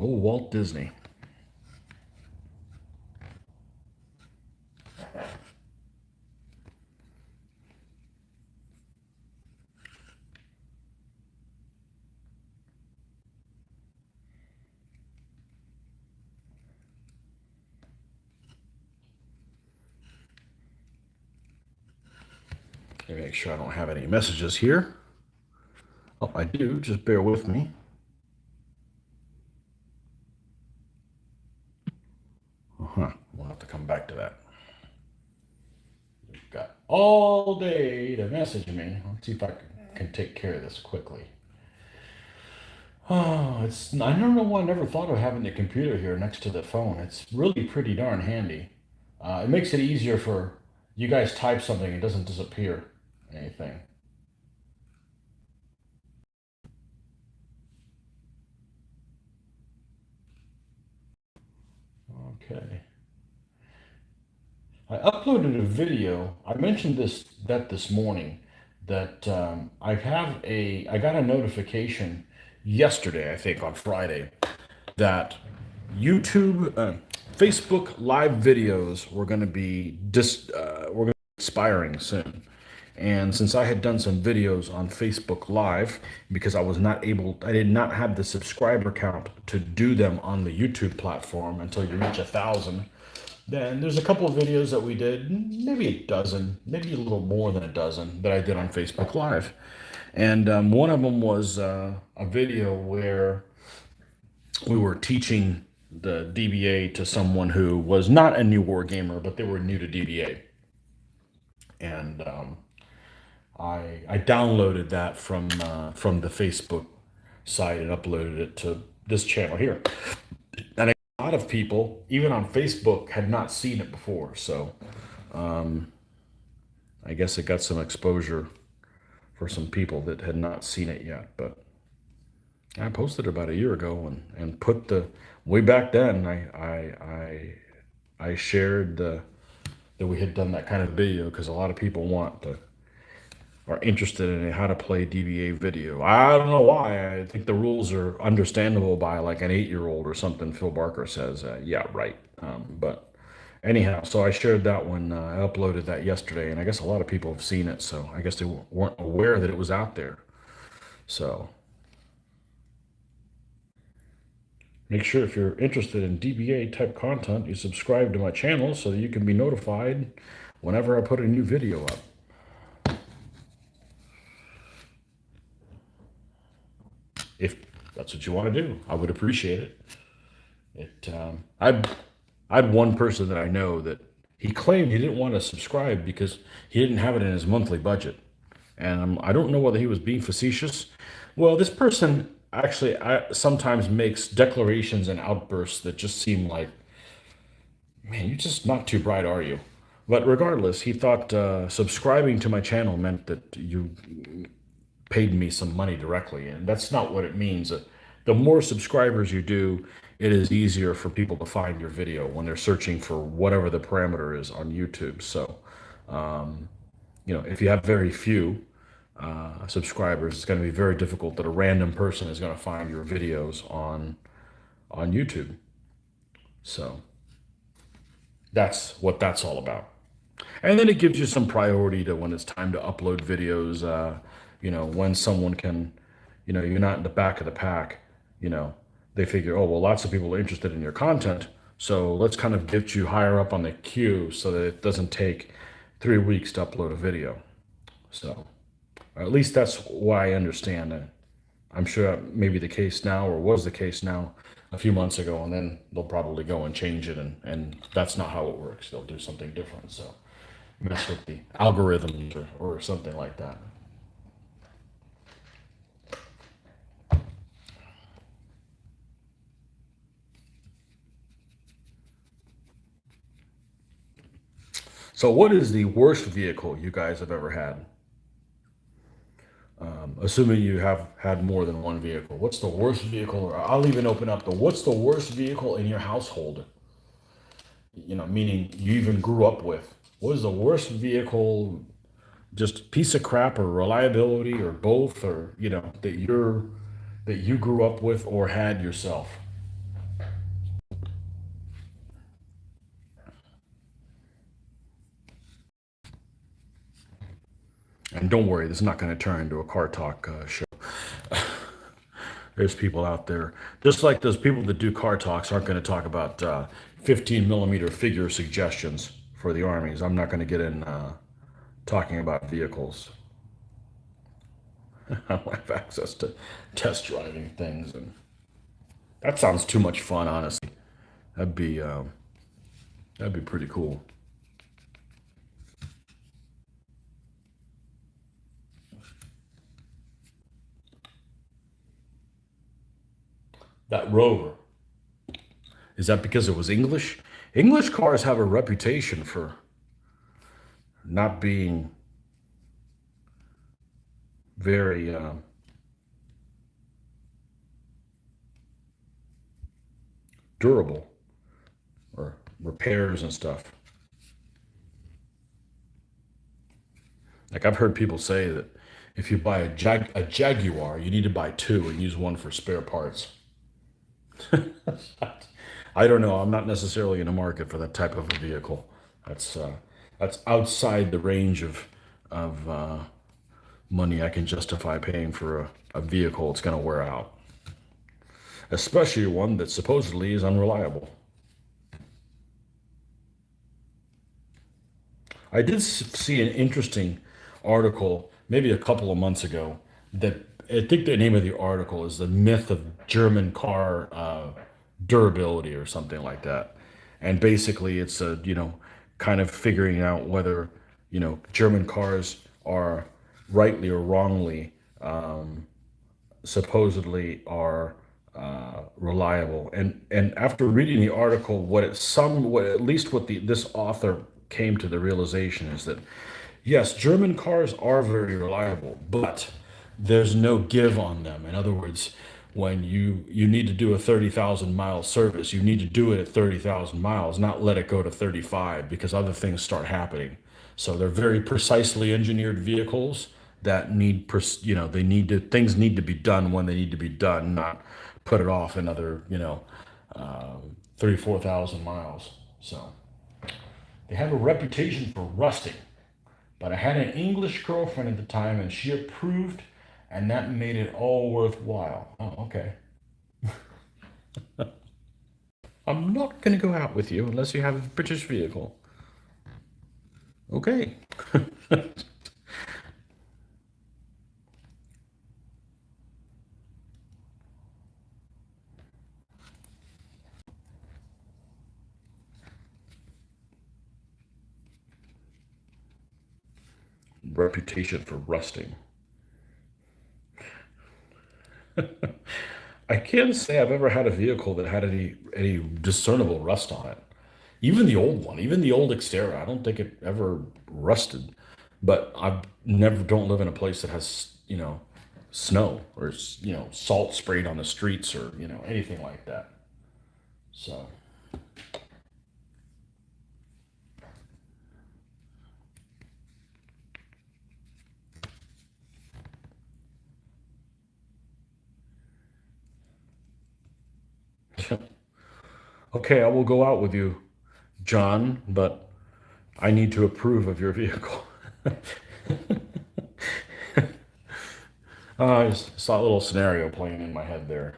Oh, Walt Disney. Let me make sure I don't have any messages here. Oh, I do. Just bear with me. Uh-huh. We'll have to come back to that. You've got all day to message me. Let's see if I can take care of this quickly. Oh, I don't know why I never thought of having the computer here next to the phone. It's really pretty darn handy. It makes it easier for you guys type something, it doesn't disappear. Anything. Okay. I uploaded a video. I mentioned this morning that I got a notification yesterday, I think on Friday, that YouTube, Facebook live videos were going to be expiring soon. And since I had done some videos on Facebook Live, because I did not have the subscriber count to do them on the YouTube platform until you reach 1,000. Then there's a couple of videos that we did, maybe a dozen, maybe a little more than a dozen that I did on Facebook Live. And one of them was a video where we were teaching the DBA to someone who was not a new war gamer, but they were new to DBA. And I downloaded that from the Facebook site and uploaded it to this channel here. And a lot of people, even on Facebook, had not seen it before. So I guess it got some exposure for some people that had not seen it yet. But I posted about a year ago and put the way back then. I shared that we had done that kind of video because a lot of people are interested in how to play DBA video. I don't know why. I think the rules are understandable by like an 8-year-old or something. Phil Barker says, yeah, right. But anyhow, so I shared that one. I uploaded that yesterday, and I guess a lot of people have seen it. So I guess they weren't aware that it was out there. So make sure if you're interested in DBA type content, you subscribe to my channel so that you can be notified whenever I put a new video up. If that's what you want to do, I would appreciate it. I had one person that I know that he claimed he didn't want to subscribe because he didn't have it in his monthly budget, and I don't know whether he was being facetious. Well, this person actually sometimes makes declarations and outbursts that just seem like, man, you're just not too bright, are you? But regardless, he thought subscribing to my channel meant that you paid me some money directly, and that's not what it means. The more subscribers you do, it is easier for people to find your video when they're searching for whatever the parameter is on YouTube. So, if you have very few subscribers, it's going to be very difficult that a random person is going to find your videos on YouTube. So that's what that's all about. And then it gives you some priority to when it's time to upload videos. When someone can, you're not in the back of the pack. They figure, oh well, lots of people are interested in your content, so let's kind of get you higher up on the queue so that it doesn't take 3 weeks to upload a video. So, or at least that's why I understand it. I'm sure that may be the case now, or was the case now a few months ago, and then they'll probably go and change it, and that's not how it works. They'll do something different. So mess with the algorithms or something like that. So what is the worst vehicle you guys have ever had? Assuming you have had more than one vehicle. What's the worst vehicle? Or I'll even open up the what's the worst vehicle in your household? Meaning you even grew up with. What is the worst vehicle, just piece of crap or reliability or both, or that you grew up with or had yourself? And don't worry, this is not going to turn into a car talk show. There's people out there, just like those people that do car talks aren't going to talk about 15 millimeter figure suggestions for the armies. I'm not going to get in talking about vehicles. I don't have access to test driving things, and that sounds too much fun, honestly. That'd be uh, that'd be pretty cool. That Rover, is that because it was English? English cars have a reputation for not being very durable, or repairs and stuff. Like I've heard people say that if you buy a Jaguar, you need to buy two and use one for spare parts. I don't know. I'm not necessarily in the market for that type of a vehicle. That's uh, that's outside the range of money I can justify paying for a vehicle that's going to wear out, especially one that supposedly is unreliable. I did see an interesting article maybe a couple of months ago that I think the name of the article is "The Myth of German Car Durability" or something like that. And basically, it's kind of figuring out whether German cars are rightly or wrongly supposedly are reliable. And after reading the article, what at least what this author came to the realization is that Yes, German cars are very reliable, but there's no give on them. In other words, when you need to do a 30,000 mile service, you need to do it at 30,000 miles, not let it go to 35 because other things start happening. So they're very precisely engineered vehicles that need, they need to, things need to be done when they need to be done, not put it off another, 34,000 miles. So they have a reputation for rusting. But I had an English girlfriend at the time and she approved, and that made it all worthwhile. Oh, okay. I'm not going to go out with you unless you have a British vehicle. Okay. Reputation for rusting. I can't say I've ever had a vehicle that had any discernible rust on it. Even the old one, even the old Xterra, I don't think it ever rusted. But I never don't live in a place that has, snow or salt sprayed on the streets or anything like that. So okay, I will go out with you, John, but I need to approve of your vehicle. I just saw a little scenario playing in my head there.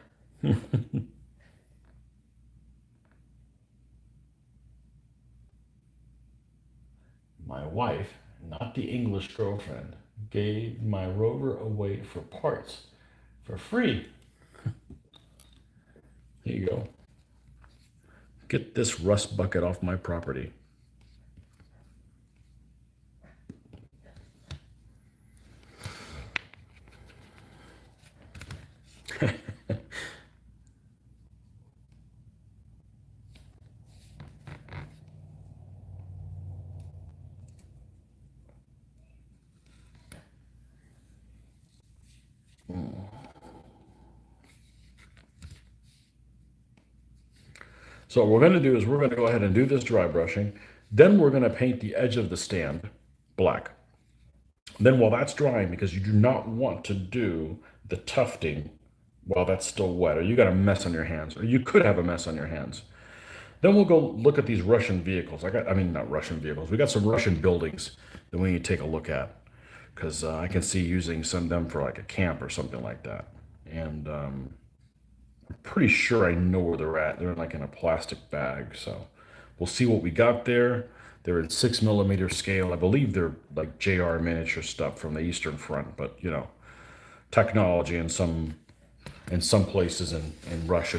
My wife, not the English girlfriend, gave my rover away for parts for free. Here you go. Get this rust bucket off my property. So what we're going to do is we're going to go ahead and do this dry brushing. Then we're going to paint the edge of the stand black. Then while that's drying, because you do not want to do the tufting while that's still wet, or you got a mess on your hands, or you could have a mess on your hands. Then we'll go look at these Russian vehicles. I mean, not Russian vehicles. We got some Russian buildings that we need to take a look at because I can see using some of them for like a camp or something like that. And I'm pretty sure I know where they're at. They're like in a plastic bag. So we'll see what we got there. They're in 6 millimeter scale. I believe they're like JR miniature stuff from the Eastern Front, but technology in some places in Russia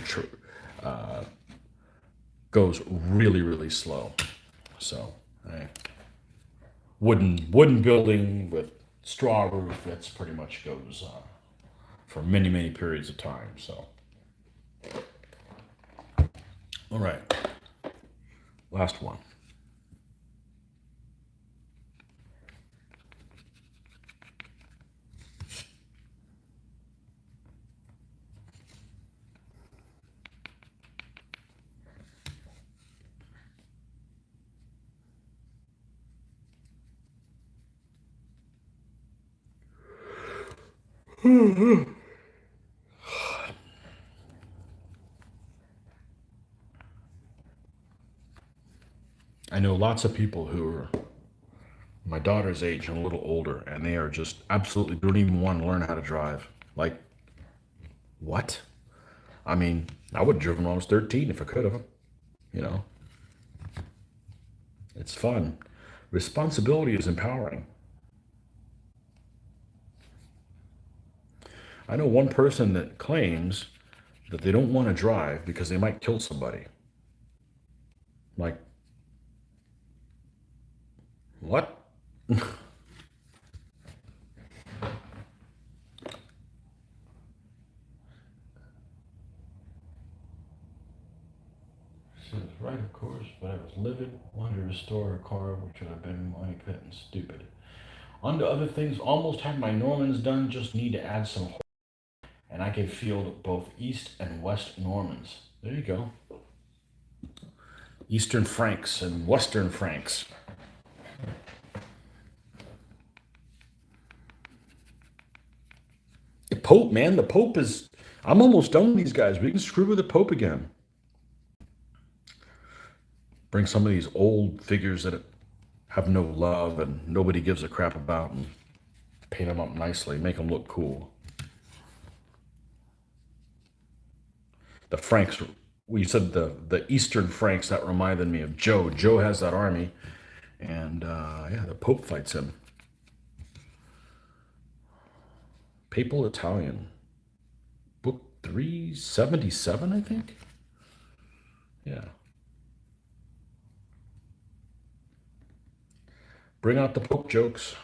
goes really, really slow. So, wooden building with straw roof. That's pretty much goes for many, many periods of time. So, all right, last one. I know lots of people who are my daughter's age and a little older, and they are just absolutely don't even want to learn how to drive. Like, what? I mean, I would have driven when I was 13 if I could have. You know, it's fun. Responsibility is empowering. I know one person that claims that they don't want to drive because they might kill somebody. Like, what? Says, right, of course, but I was livid, wanted to restore a car which would have been money pit and stupid. On to other things. Almost have my Normans done. Just need to add some, and I can field both East and West Normans. There you go. Eastern Franks and Western Franks. The Pope, man, the Pope is. I'm almost done with these guys. We can screw with the Pope again. Bring some of these old figures that have no love and nobody gives a crap about and paint them up nicely, make them look cool. The Franks, we said the Eastern Franks, that reminded me of Joe. Joe has that army, and yeah, the Pope fights him. Papal Italian, book 377, I think. Yeah. Bring out the Pope jokes.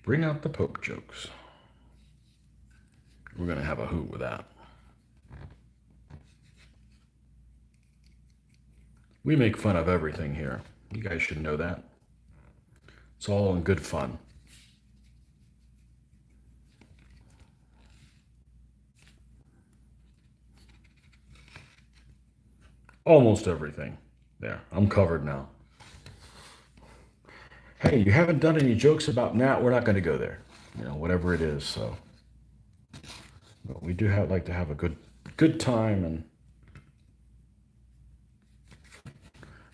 Bring out the Pope jokes. We're going to have a hoot with that. We make fun of everything here. You guys should know that. It's all in good fun. Almost everything. There, I'm covered now. Hey, you haven't done any jokes about Nat, we're not going to go there. You know, whatever it is. So, but we do like to have a good time. And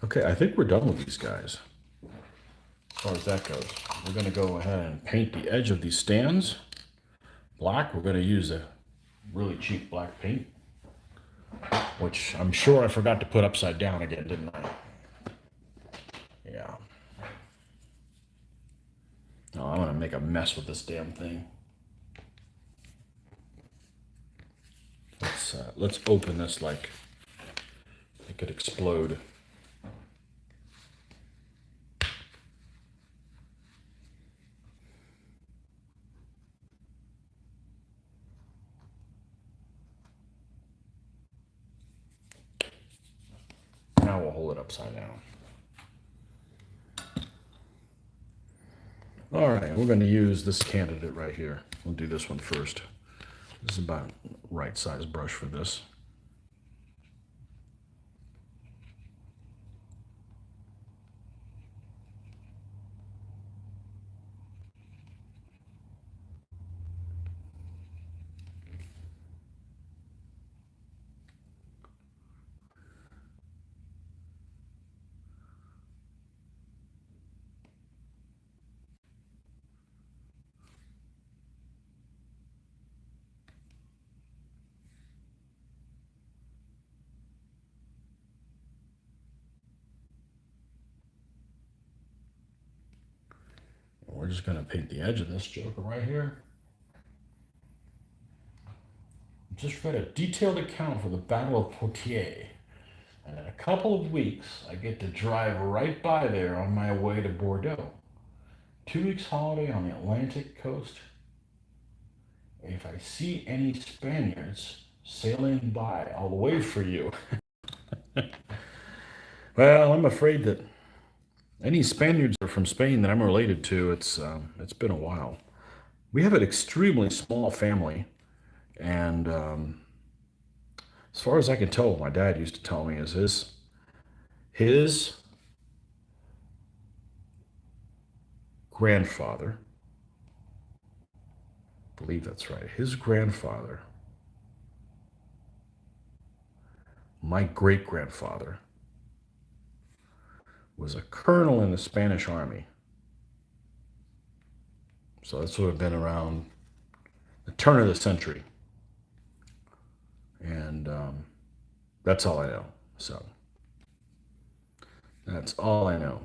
okay, I think we're done with these guys. As far as that goes, we're going to go ahead and paint the edge of these stands black. We're going to use a really cheap black paint, which I'm sure I forgot to put upside down again, didn't I? Yeah. Oh, I'm going to make a mess with this damn thing. Let's open this like it could explode. Now we'll hold it upside down. All right, we're going to use this candidate right here. We'll do this one first. This is about right size brush for this. We're just going to paint the edge of this joker right here. Just read a detailed account for the Battle of Poitiers. And in a couple of weeks, I get to drive right by there on my way to Bordeaux. 2 weeks holiday on the Atlantic coast. If I see any Spaniards sailing by, I'll wave for you. Well, I'm afraid that any Spaniards are from Spain that I'm related to. It's been a while. We have an extremely small family, and as far as I can tell, what my dad used to tell me is his grandfather, I believe that's right, his grandfather, my great grandfather, was a colonel in the Spanish army. So that's would have been around the turn of the century. And that's all I know. So that's all I know.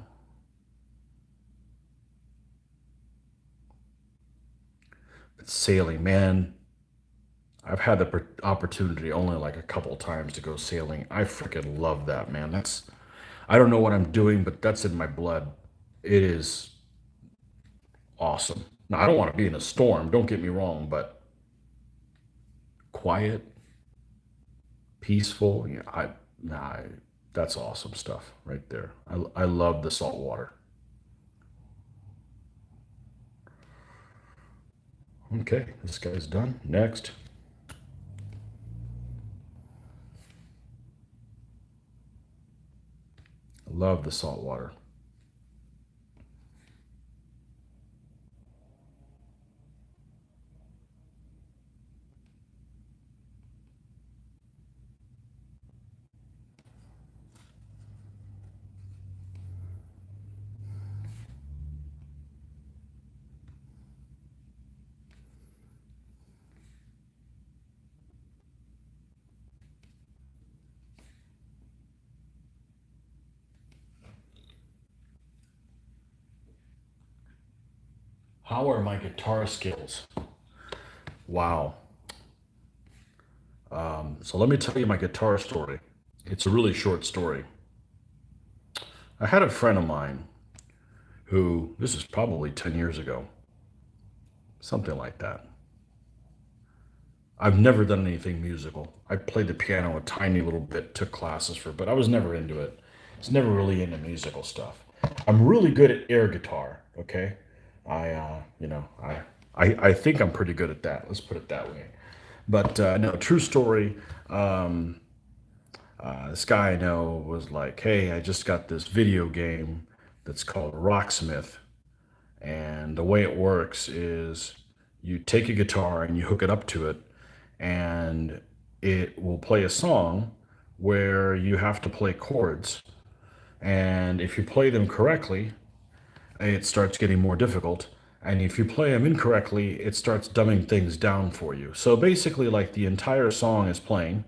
But sailing, man, I've had the opportunity only like a couple times to go sailing. I freaking love that, man. I don't know what I'm doing, but that's in my blood. It is awesome. Now, I don't want to be in a storm, don't get me wrong, but quiet, peaceful, nah, that's awesome stuff right there. I love the salt water. Okay, this guy's done. Next. I love the salt water. How are my guitar skills? Wow. So let me tell you my guitar story. It's a really short story. I had a friend of mine who, this is probably 10 years ago, something like that. I've never done anything musical. I played the piano a tiny little bit, took classes for, but I was never into it. I was never really into musical stuff. I'm really good at air guitar. Okay, I think I'm pretty good at that. Let's put it that way. But no, true story. Um, this guy I know was like, "Hey, I just got this video game that's called Rocksmith, and the way it works is you take a guitar and you hook it up to it, and it will play a song where you have to play chords. And if you play them correctly, it starts getting more difficult. And if you play them incorrectly, it starts dumbing things down for you. So basically, like the entire song is playing.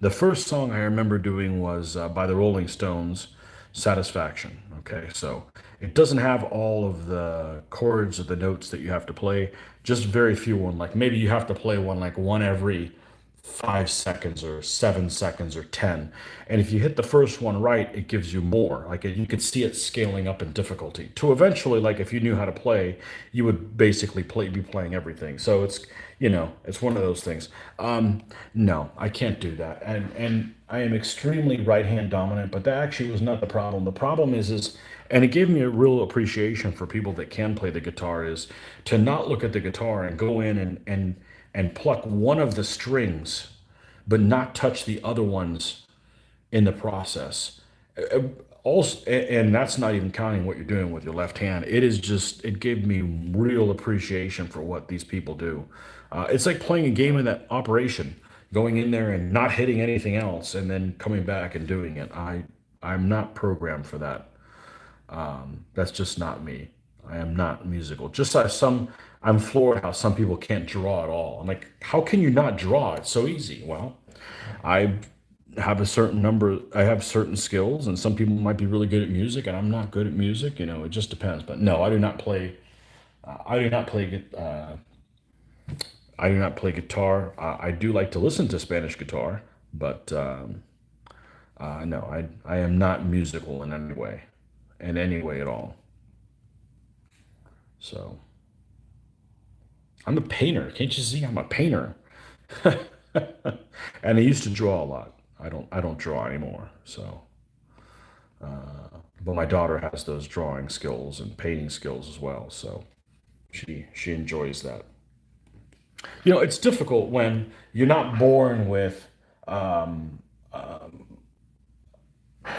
The first song I remember doing was by the Rolling Stones, Satisfaction. Okay, so it doesn't have all of the chords or the notes that you have to play, just very few one. Like maybe you have to play one like one every 5 seconds or 7 seconds or 10. And if you hit the first one right, it gives you more. Like you could see it scaling up in difficulty to eventually, like if you knew how to play, you would basically be playing everything. So it's one of those things. No, I can't do that. And I am extremely right hand dominant, but that actually was not the problem. The problem is, and it gave me a real appreciation for people that can play the guitar, is to not look at the guitar and go in and pluck one of the strings, but not touch the other ones in the process. Also, and that's not even counting what you're doing with your left hand. It gave me real appreciation for what these people do. It's like playing a game in that operation, going in there and not hitting anything else, and then coming back and doing it. I'm not programmed for that. That's just not me. I am not musical. Just as I'm floored how some people can't draw at all. I'm like, how can you not draw? It's so easy. Well, I I have certain skills, and some people might be really good at music, and I'm not good at music. It just depends. But no, I do not play. I do not play. I do not play guitar. I do like to listen to Spanish guitar, but no, I am not musical in any way at all. So I'm a painter. Can't you see? I'm a painter, and I used to draw a lot. I don't draw anymore. So, but my daughter has those drawing skills and painting skills as well. So she enjoys that. It's difficult when you're not born with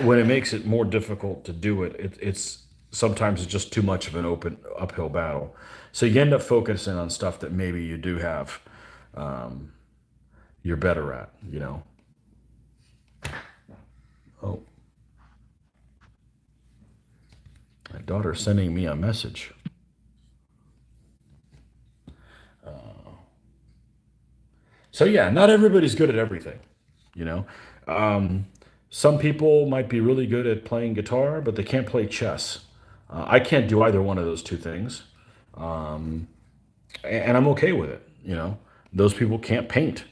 when it makes it more difficult to do it. It's sometimes it's just too much of an open uphill battle. So you end up focusing on stuff that maybe you do have you're better at. Oh, my daughter's sending me a message. So yeah, not everybody's good at everything. You know, um, some people might be really good at playing guitar, but they can't play chess. I can't do either one of those two things, and I'm okay with it. Those people can't paint.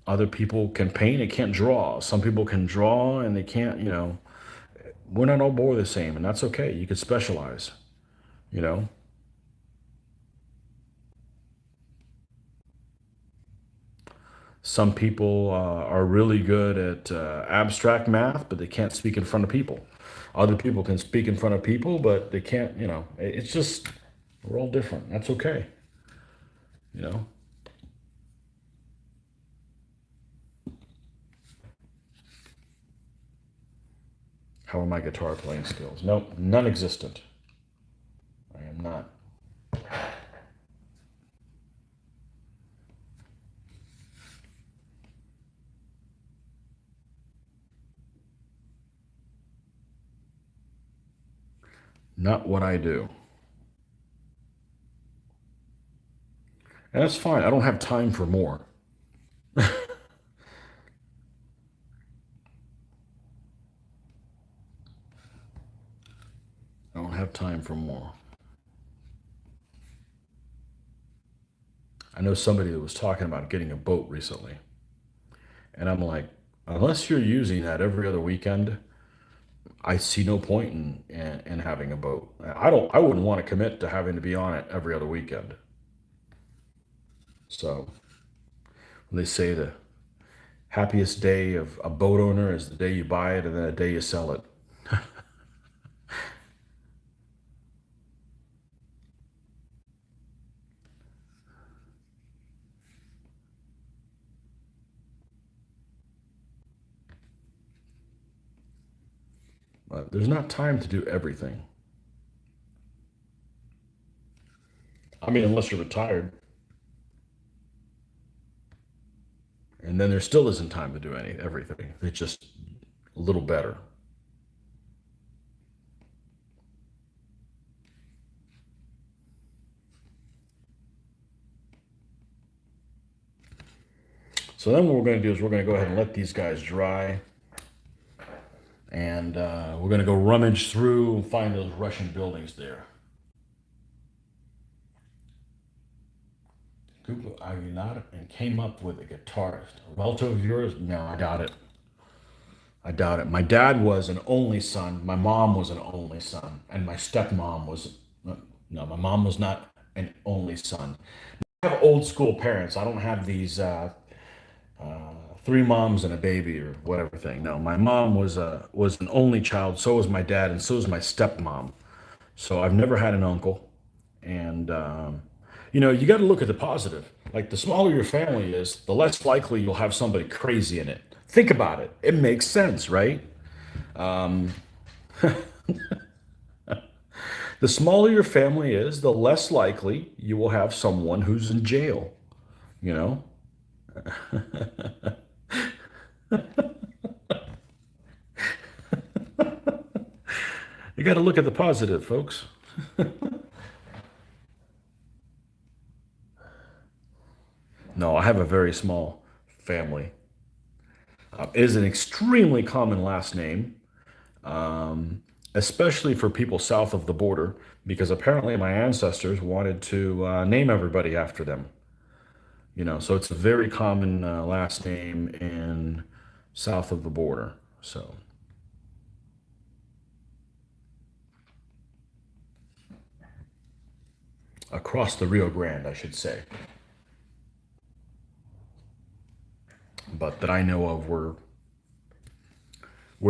Other people can paint and can't draw. Some people can draw and they can't, we're not all born the same, and that's okay. You can specialize, you know. Some people are really good at abstract math, but they can't speak in front of people. Other people can speak in front of people, but they can't, it's just, we're all different. That's okay, you know. How are my guitar playing skills? Nope, non existent. I am not. Not what I do. And that's fine. I don't have time for more. I don't have time for more. I know somebody that was talking about getting a boat recently. And I'm like, unless you're using that every other weekend, I see no point in having a boat. I wouldn't want to commit to having to be on it every other weekend. So they say the happiest day of a boat owner is the day you buy it and then the day you sell it. But there's not time to do everything. I mean, unless you're retired, and then there still isn't time to do everything. It's just a little better. So then what we're going to do is we're going to go ahead and let these guys dry, and we're going to go rummage through and find those Russian buildings there. Google Aguilar and came up with a guitarist. A relative of yours? No, I doubt it. I doubt it. My dad was an only son. My mom was an only son, and my stepmom was no. My mom was not an only son. I have old school parents. I don't have these three moms and a baby or whatever thing. No, my mom was an only child. So was my dad, and so was my stepmom. So I've never had an uncle, and you got to look at the positive. Like the smaller your family is, the less likely you'll have somebody crazy in it. Think about it. It makes sense, right? The smaller your family is, the less likely you will have someone who's in jail. You know, you got to look at the positive, folks. No, I have a very small family. It is an extremely common last name, especially for people south of the border, because apparently my ancestors wanted to name everybody after them. So it's a very common last name in south of the border. So across the Rio Grande, I should say. But that I know of, we're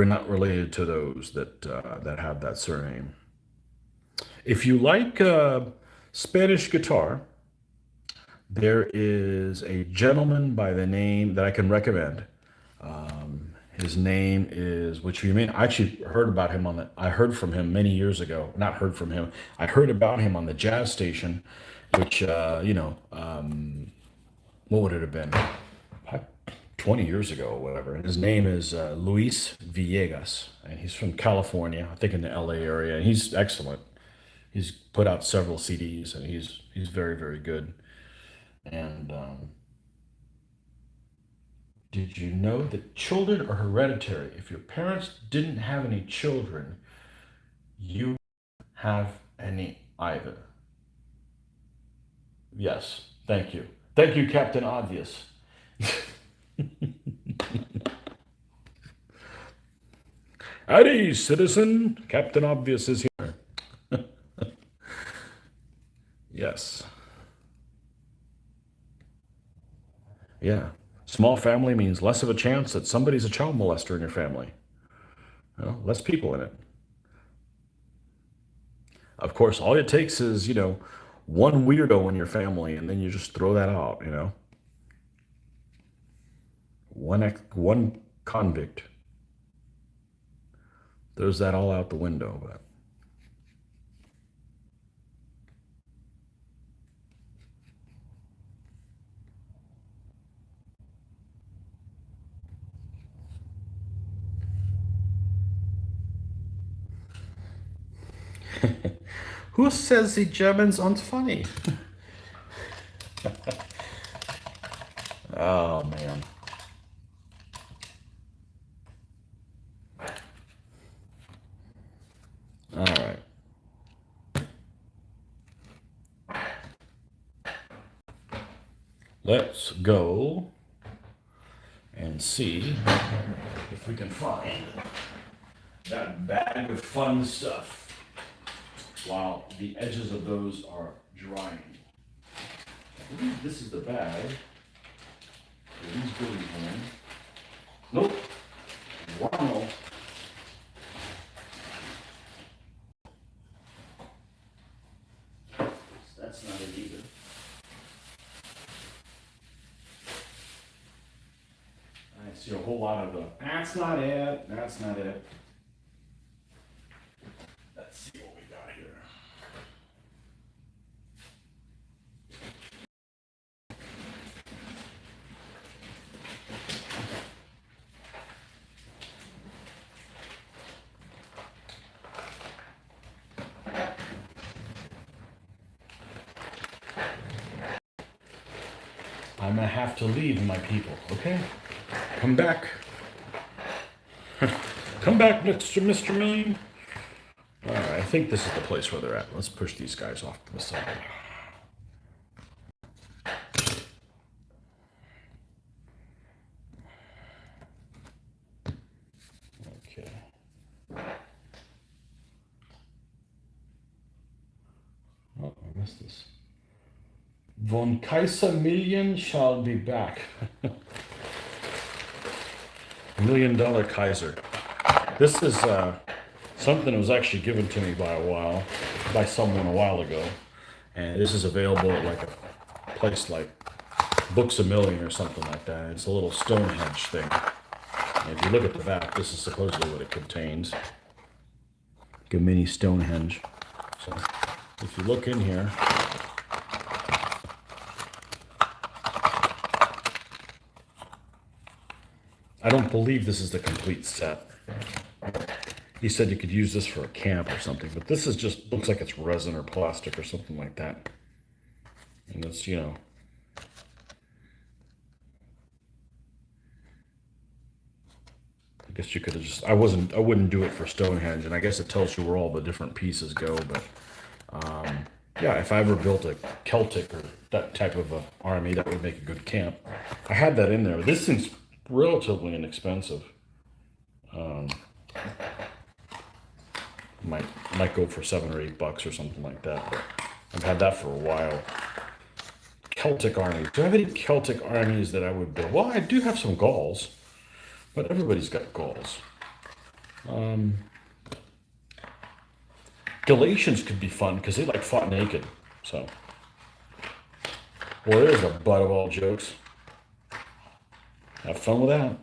not related to those that have that surname. If you like Spanish guitar, there is a gentleman by the name that I can recommend. His name is, which you may I actually heard about him I heard from him many years ago. Not heard from him. I heard about him on the jazz station, which what would it have been? 20 years ago or whatever. His name is Luis Villegas, and he's from California, I think in the LA area, and he's excellent. He's put out several CDs, and he's very, very good. And did you know that children are hereditary? If your parents didn't have any children, you have any either. Yes, Thank you. Thank you, Captain Obvious. Howdy, citizen. Captain Obvious is here. Yes. Yeah. Small family means less of a chance that somebody's a child molester in your family. Less people in it. Of course, all it takes is, one weirdo in your family, and then you just throw that out. One convict. Throws that all out the window. But who says the Germans aren't funny? Oh, man. All right. Let's go and see if we can find that bag of fun stuff while the edges of those are drying. I believe this is the bag where these goodies went in. Nope. Wow. That's not it either. I see a whole lot of the, that's not it, that's not it. Let's see what we got here. I'm gonna have to leave, my people, okay? Come back. Come back, Mr. Million. All right, I think this is the place where they're at. Let's push these guys off to the side. Okay. Oh, I missed this. Von Kaiser Million shall be back. $1 million Kaiser. This is something that was actually given to me by someone a while ago, and this is available at like a place like Books A Million or something like that. It's a little Stonehenge thing. And if you look at the back, this is supposedly what it contains. Like a mini Stonehenge. So if you look in here, I don't believe this is the complete set. He said you could use this for a camp or something, but this is just, looks like it's resin or plastic or something like that. And it's, I guess you could have just, I wouldn't do it for Stonehenge, and I guess it tells you where all the different pieces go, but yeah, if I ever built a Celtic or that type of a army, that would make a good camp. I had that in there. This thing's relatively inexpensive. Might go for $7 or $8 or something like that. But I've had that for a while. Celtic armies. Do I have any Celtic armies that I would build? Well, I do have some Gauls, but everybody's got Gauls. Galatians could be fun because they like fought naked. So, well, there's a butt of all jokes. Have fun with that.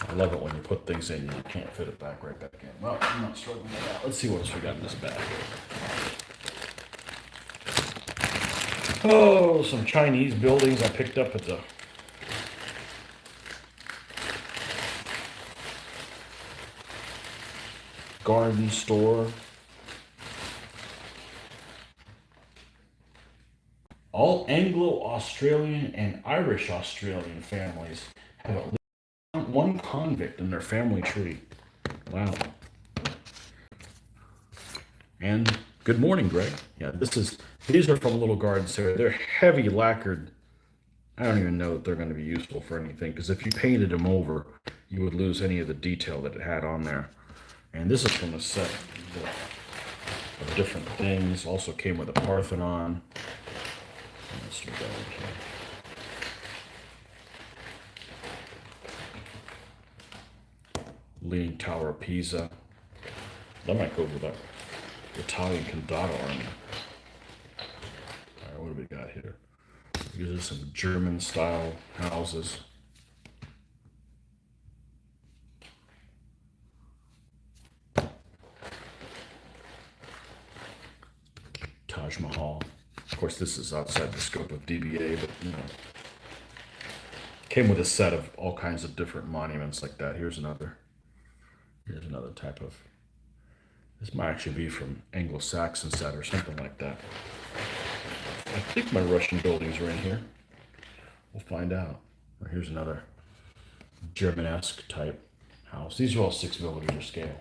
I love it when you put things in and you can't fit it right back in. Well, I'm not struggling with that. Let's see what else we got in this bag. Oh, some Chinese buildings I picked up at the garden store. All Anglo-Australian and Irish Australian families have at least one convict in their family tree. Wow. And good morning, Greg. Yeah, these are from Little Garden Center. They're heavy lacquered. I don't even know that they're going to be useful for anything, because if you painted them over, you would lose any of the detail that it had on there. And this is from a set of different things. Also came with a Parthenon. Let's do that here. Leaning Tower of Pisa. That might go with that Italian Condado army. All right, what do we got here? These are some German style houses. Taj Mahal. Of course, this is outside the scope of DBA, but you know, came with a set of all kinds of different monuments like that. Here's another type of. This might actually be from Anglo-Saxon set or something like that. I think my Russian buildings are in here. We'll find out. Well, here's another Germanesque type house. These are all 6mm scale.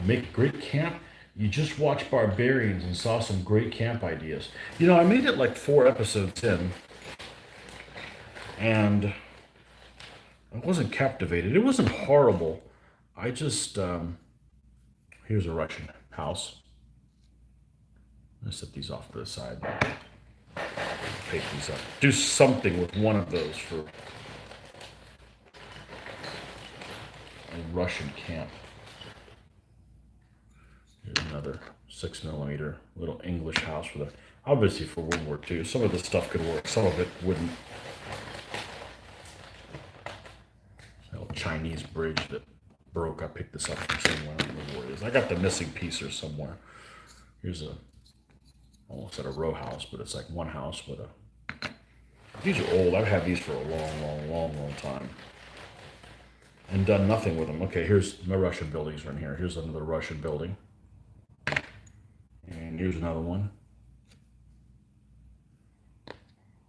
Make a great camp. You just watched Barbarians and saw some great camp ideas. You know, I made it like 4 episodes in, and I wasn't captivated. It wasn't horrible. I just, here's a Russian house. I'm gonna set these off to the side. Take these up. Do something with one of those for a Russian camp. Here's another 6mm little English house with a, obviously for World War II. Some of this stuff could work, some of it wouldn't. Little Chinese bridge that broke. I picked this up from somewhere. I don't know where it is. I got the missing piece or somewhere. Here's a, almost at a row house, but it's like one house with a. These are old. I've had these for a long time. And done nothing with them. Okay, here's my Russian buildings right here. Here's another Russian building. And here's another one.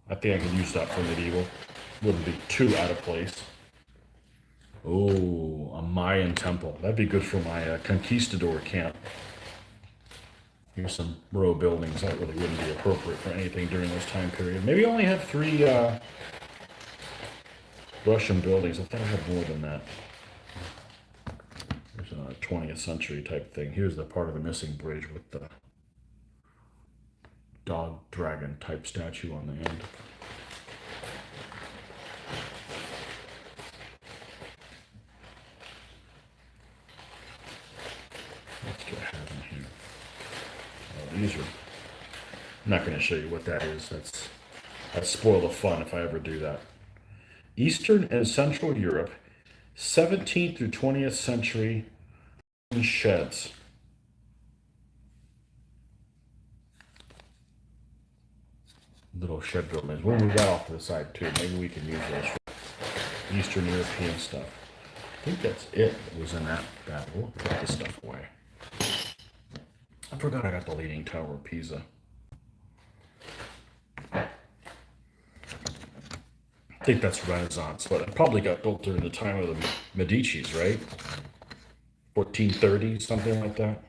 I think I could use that for medieval. Wouldn't be too out of place. Oh, a Mayan temple. That'd be good for my conquistador camp. Here's some row buildings. That really wouldn't be appropriate for anything during this time period. Maybe I only have 3 Russian buildings. I thought I had more than that. Here's a 20th century type thing. Here's the part of the missing bridge with the dog dragon type statue on the end. Let's get ahead in here. These are. I'm not going to show you what that is. That's spoil the fun if I ever do that. Eastern and Central Europe, 17th through 20th century sheds. Little shed buildings. We'll move that off to the side too. Maybe we can use those for Eastern European stuff. I think that's it that was in that bag. We'll put this stuff away. I forgot I got the Leaning Tower of Pisa. I think that's Renaissance, but it probably got built during the time of the Medicis, right? 1430, something like that.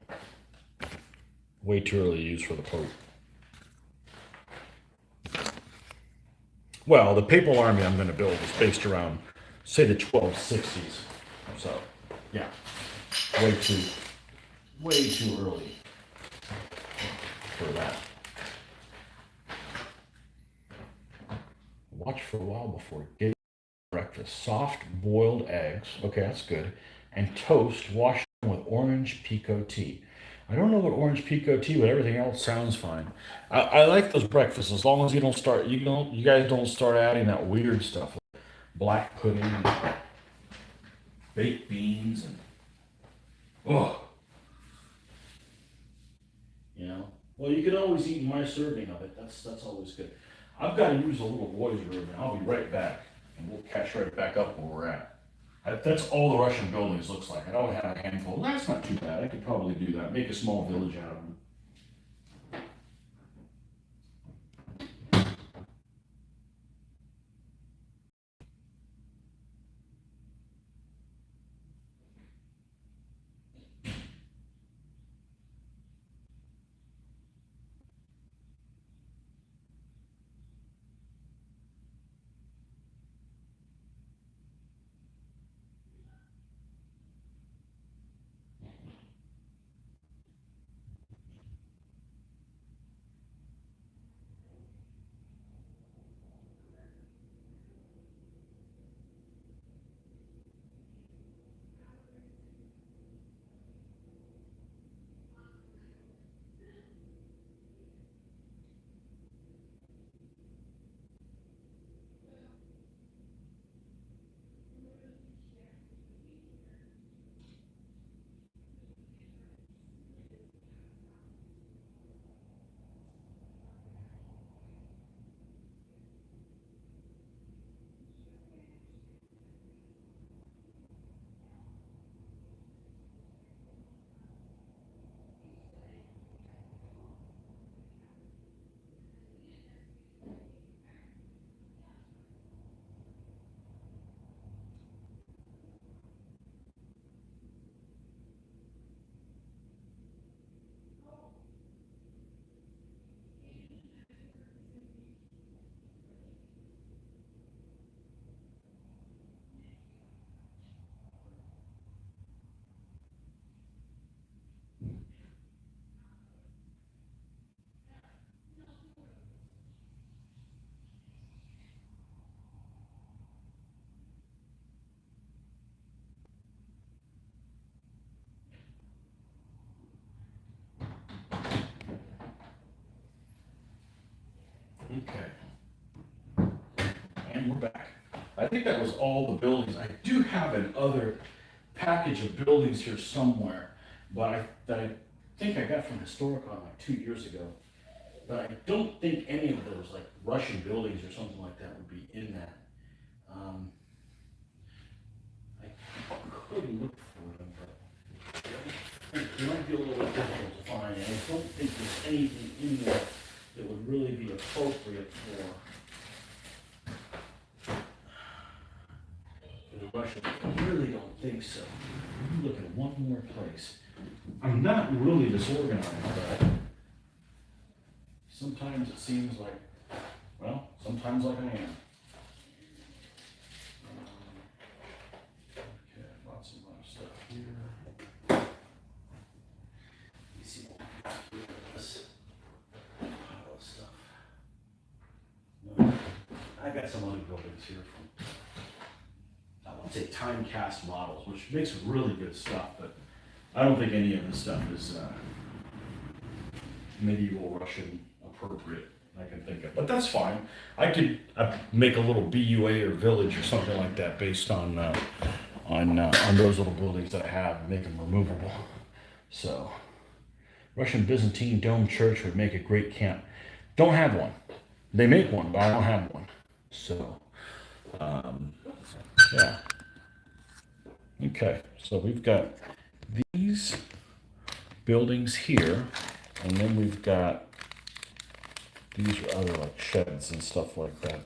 Way too early to use for the Pope. Well, the papal army I'm going to build is based around, say, the 1260s. So, yeah, way too early for that. Watch for a while before getting breakfast. Soft boiled eggs. Okay, that's good. And toast washed with orange pico tea. I don't know what orange pico tea, but everything else sounds fine. I like those breakfasts as long as you guys don't start adding that weird stuff, like black pudding, and baked beans, and you know. Well, you can always eat my serving of it. That's always good. I've got to use a little boys' room, and I'll be right back, and we'll catch right back up where we're at. That's all the Russian buildings looks like. I only have a handful. That's not too bad. I could probably do that. Make a small village out of them. And we're back. I think that was all the buildings. I do have another package of buildings here somewhere, that I think I got from Historicon like 2 years ago. But I don't think any of those, like Russian buildings or something like that, would be in that. I could look for them, but it might be a little bit difficult to find. And I don't think there's anything in there that would really be appropriate for the Russians. I really don't think so. Let me look at one more place. I'm not really disorganized, but sometimes it seems like, well, sometimes like I am. Okay, lots of other stuff here. Let me see what we got here with this pile of stuff. No, I got some other buildings here from, I won't say time cast models, which makes really good stuff, but I don't think any of this stuff is medieval Russian appropriate I can think of, but that's fine. I could make a little BUA or village or something like that based on those little buildings that I have and make them removable. So, Russian Byzantine Dome Church would make a great camp. Don't have one. They make one, but I don't have one. So, yeah. Okay, so we've got these buildings here, and then we've got these are other like sheds and stuff like that.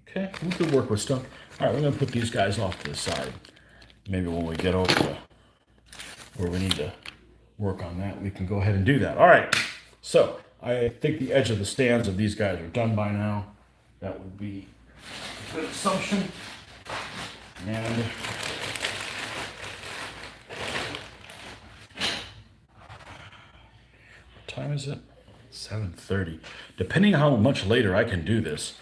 Okay, we could work with stuff. All right, we're gonna put these guys off to the side. Maybe when we get over to where we need to work on that, we can go ahead and do that. All right, so I think the edge of the stands of these guys are done by now. That would be a good assumption. And what time is it? 7:30. Depending on how much later I can do this,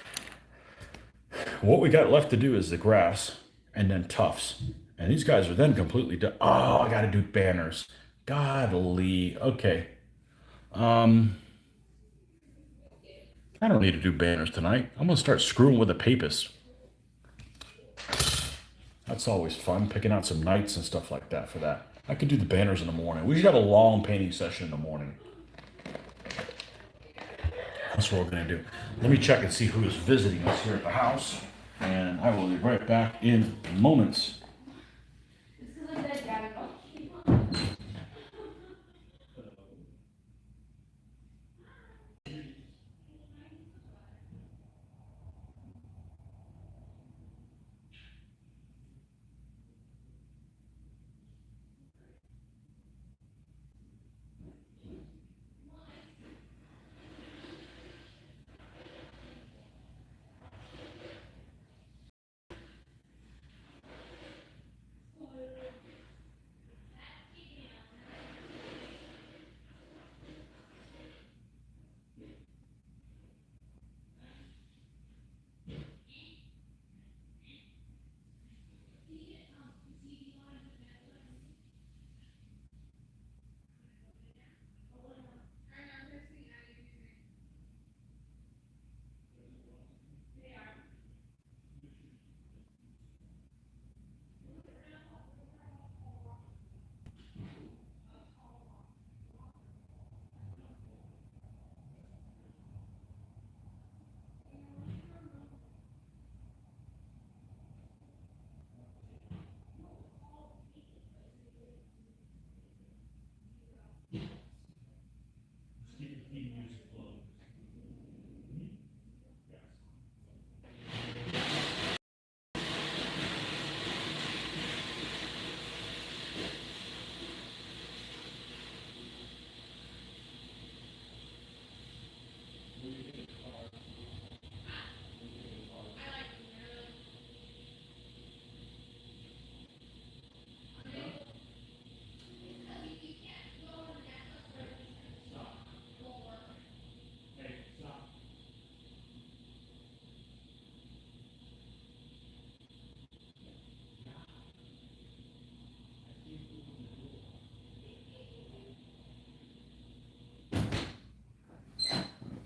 what we got left to do is the grass and then Tufts. And these guys are then completely done. Oh, I gotta do banners. Godly. Okay. I don't need to do banners tonight. I'm gonna start screwing with the papists. That's always fun, picking out some nights and stuff like that for that. I could do the banners in the morning. We should have a long painting session in the morning. That's what we're gonna do. Let me check and see who is visiting us here at the house, and I will be right back in moments.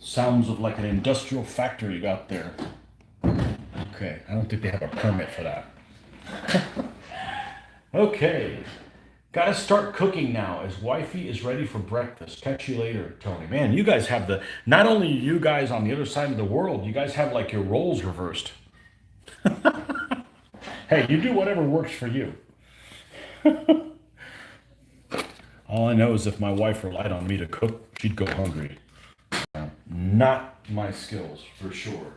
Sounds of like an industrial factory out there. Okay, I don't think they have a permit for that. Okay, gotta start cooking now as wifey is ready for breakfast. Catch you later, Tony. Man, you guys have the, not only you guys on the other side of the world, you guys have like your roles reversed. Hey, you do whatever works for you. All I know is if my wife relied on me to cook, she'd go hungry. Not my skills, for sure.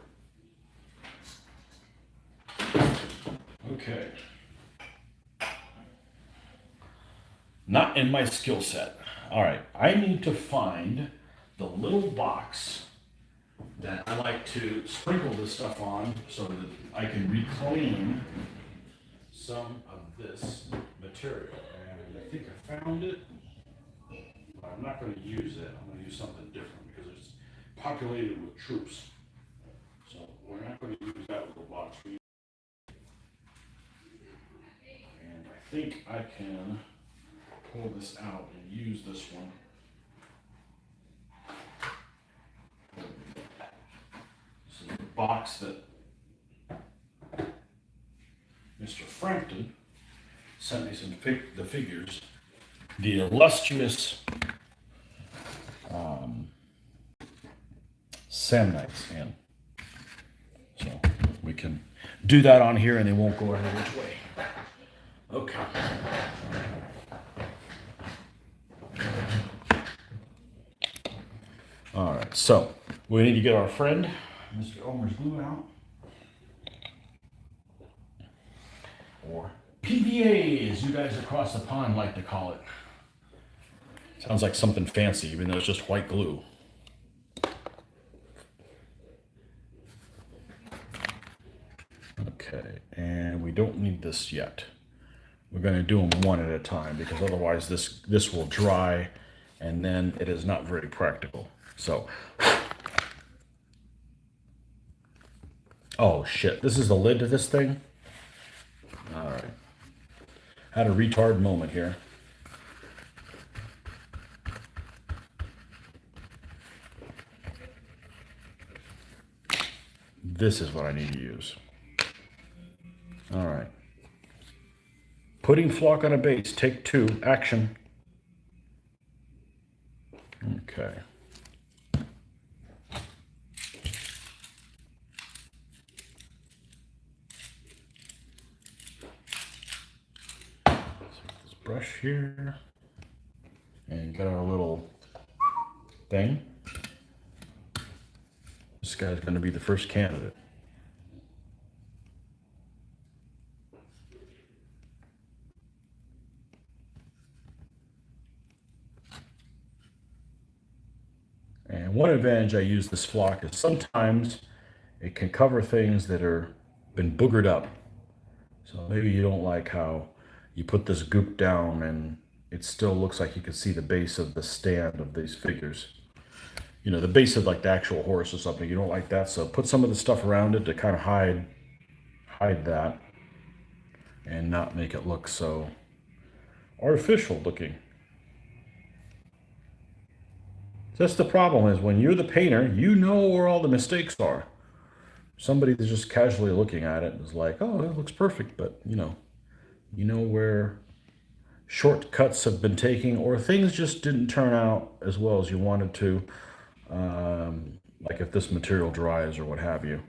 Okay. Not in my skill set. All right, I need to find the little box that I like to sprinkle this stuff on so that I can reclaim some of this material. And I think I found it, but I'm not going to use it. I'm going to use something different because it's populated with troops. So we're not going to use that little box. And I think I can pull this out and use this one. This is the box that Mr. Frampton sent me the figures. The illustrious Samnites in. So we can do that on here and they won't go any which way. Okay. All right, so we need to get our friend, Mr. Omer's glue out. Or PVA, as you guys across the pond like to call it. Sounds like something fancy, even though it's just white glue. Okay, and we don't need this yet. We're going to do them one at a time because otherwise this will dry and then it is not very practical. So, oh shit, this is the lid to this thing? All right. Had a retard moment here. This is what I need to use. All right. Putting flock on a base, take 2, action. Okay. This brush here. And got our little thing. This guy's going to be the first candidate. And one advantage I use this flock is sometimes it can cover things that are been boogered up. So maybe you don't like how you put this goop down and it still looks like you can see the base of the stand of these figures. You know, the base of like the actual horse or something. You don't like that, so put some of the stuff around it to kind of hide that and not make it look so artificial looking. That's the problem, is when you're the painter, you know where all the mistakes are. Somebody that's just casually looking at it is like, oh, that looks perfect, but you know where shortcuts have been taken or things just didn't turn out as well as you wanted to, like if this material dries or what have you.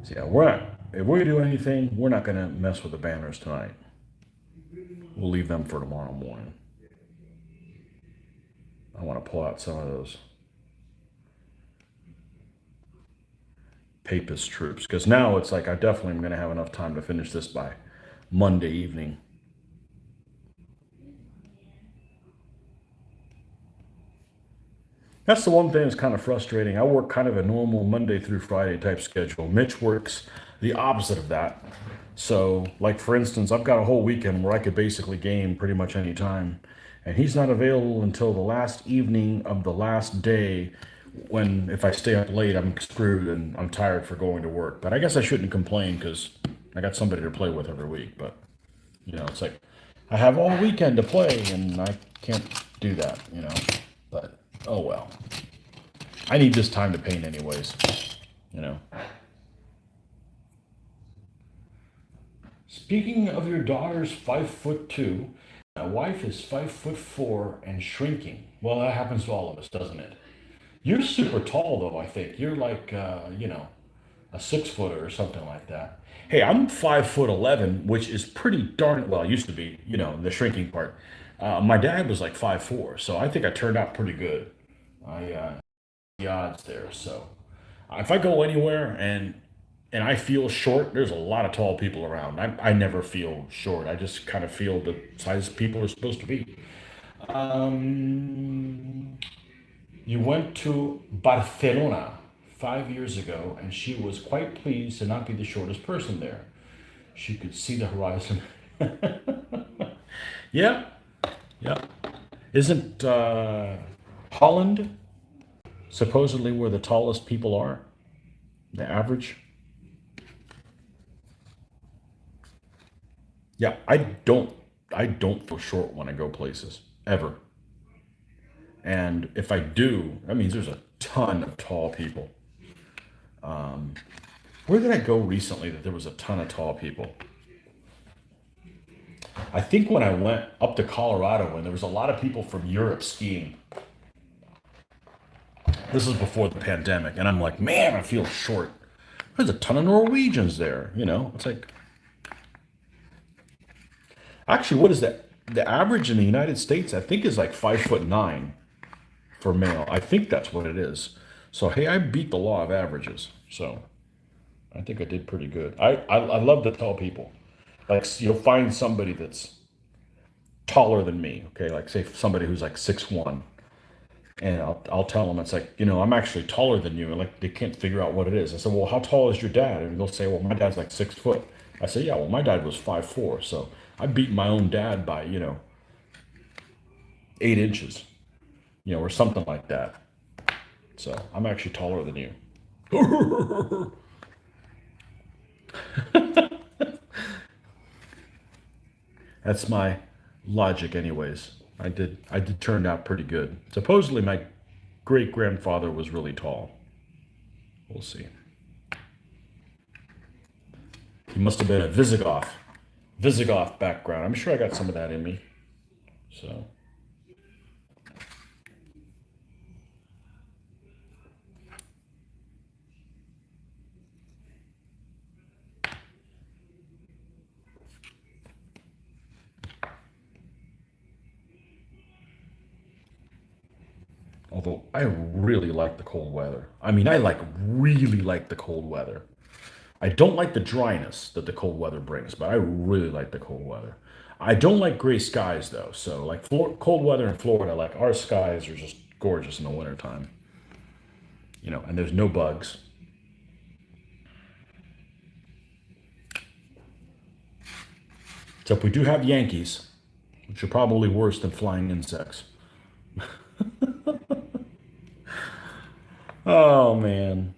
So yeah, if we do anything, we're not going to mess with the banners tonight. We'll leave them for tomorrow morning. I want to pull out some of those papist troops, because now it's like I definitely am going to have enough time to finish this by Monday evening. That's the one thing that's kind of frustrating. I work kind of a normal Monday through Friday type schedule. Mitch works the opposite of that. So, like for instance, I've got a whole weekend where I could basically game pretty much any time. and he's not available until the last evening of the last day. When if I stay up late, I'm screwed and I'm tired for going to work. But I guess I shouldn't complain because I got somebody to play with every week. But it's like I have all weekend to play, and I can't do that. But oh well. I need this time to paint anyways. You know. Speaking of your daughter's 5'2", my wife is 5'4" and shrinking. Well, that happens to all of us, doesn't it? You're super tall though. I think you're like a 6 footer or something like that. Hey, I'm 5'11", which is pretty darn well. Used to be, the shrinking part. My dad was like 5'4", so I think I turned out pretty good. I the odds there. So if I go anywhere and I feel short, there's a lot of tall people around. I never feel short. I just kind of feel the size people are supposed to be. Um, you went to Barcelona 5 years ago, and she was quite pleased to not be the shortest person there. She could see the horizon. Yeah, yeah. Isn't Holland supposedly where the tallest people are? The average? Yeah, I don't feel short when I go places ever. And if I do, that means there's a ton of tall people. Where did I go recently that there was a ton of tall people? I think when I went up to Colorado and there was a lot of people from Europe skiing. This was before the pandemic, and I'm like, man, I feel short. There's a ton of Norwegians there. It's like, actually, what is that? The average in the United States, I think, is like 5'9" for male. I think that's what it is. So hey, I beat the law of averages. So I think I did pretty good. I love the tall people. Like you'll find somebody that's taller than me. Okay, like say somebody who's like 6'1", and I'll tell them it's like I'm actually taller than you, and like they can't figure out what it is. I said, well, how tall is your dad? And they'll say, well, my dad's like 6 foot. I say, yeah, well, my dad was 5'4", so I beat my own dad by 8 inches, or something like that. So I'm actually taller than you. That's my logic, anyways. I did turn out pretty good. Supposedly, my great grandfather was really tall. We'll see. He must have been a Visigoth background. I'm sure I got some of that in me. So, although I really like the cold weather. I mean, I really like the cold weather. I don't like the dryness that the cold weather brings, but I really like the cold weather. I don't like gray skies though. So, like cold weather in Florida, like our skies are just gorgeous in the wintertime. And there's no bugs. Except we do have Yankees, which are probably worse than flying insects. Oh man.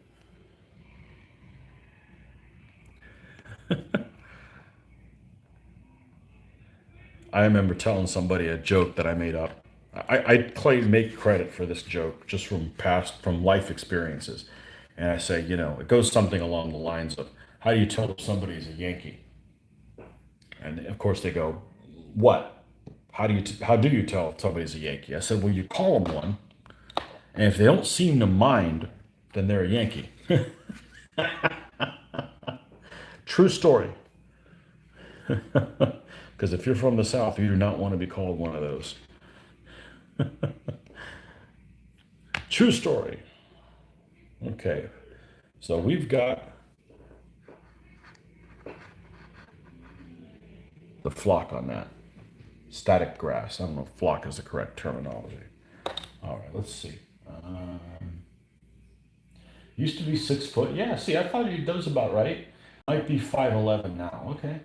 I remember telling somebody a joke that I made up. I claim make credit for this joke just from life experiences. And I say, it goes something along the lines of, how do you tell if somebody's a Yankee? And of course they go, what? How do you tell if somebody's a Yankee? I said, well, you call them one, and if they don't seem to mind, then they're a Yankee. True story. Because if you're from the South, you do not want to be called one of those. True story. Okay, so we've got the flock on that. Static grass. I don't know if flock is the correct terminology. All right, let's see. Um, Used to be 6 foot. Yeah, see, I thought that was about right. Might be 5'11" now. Okay.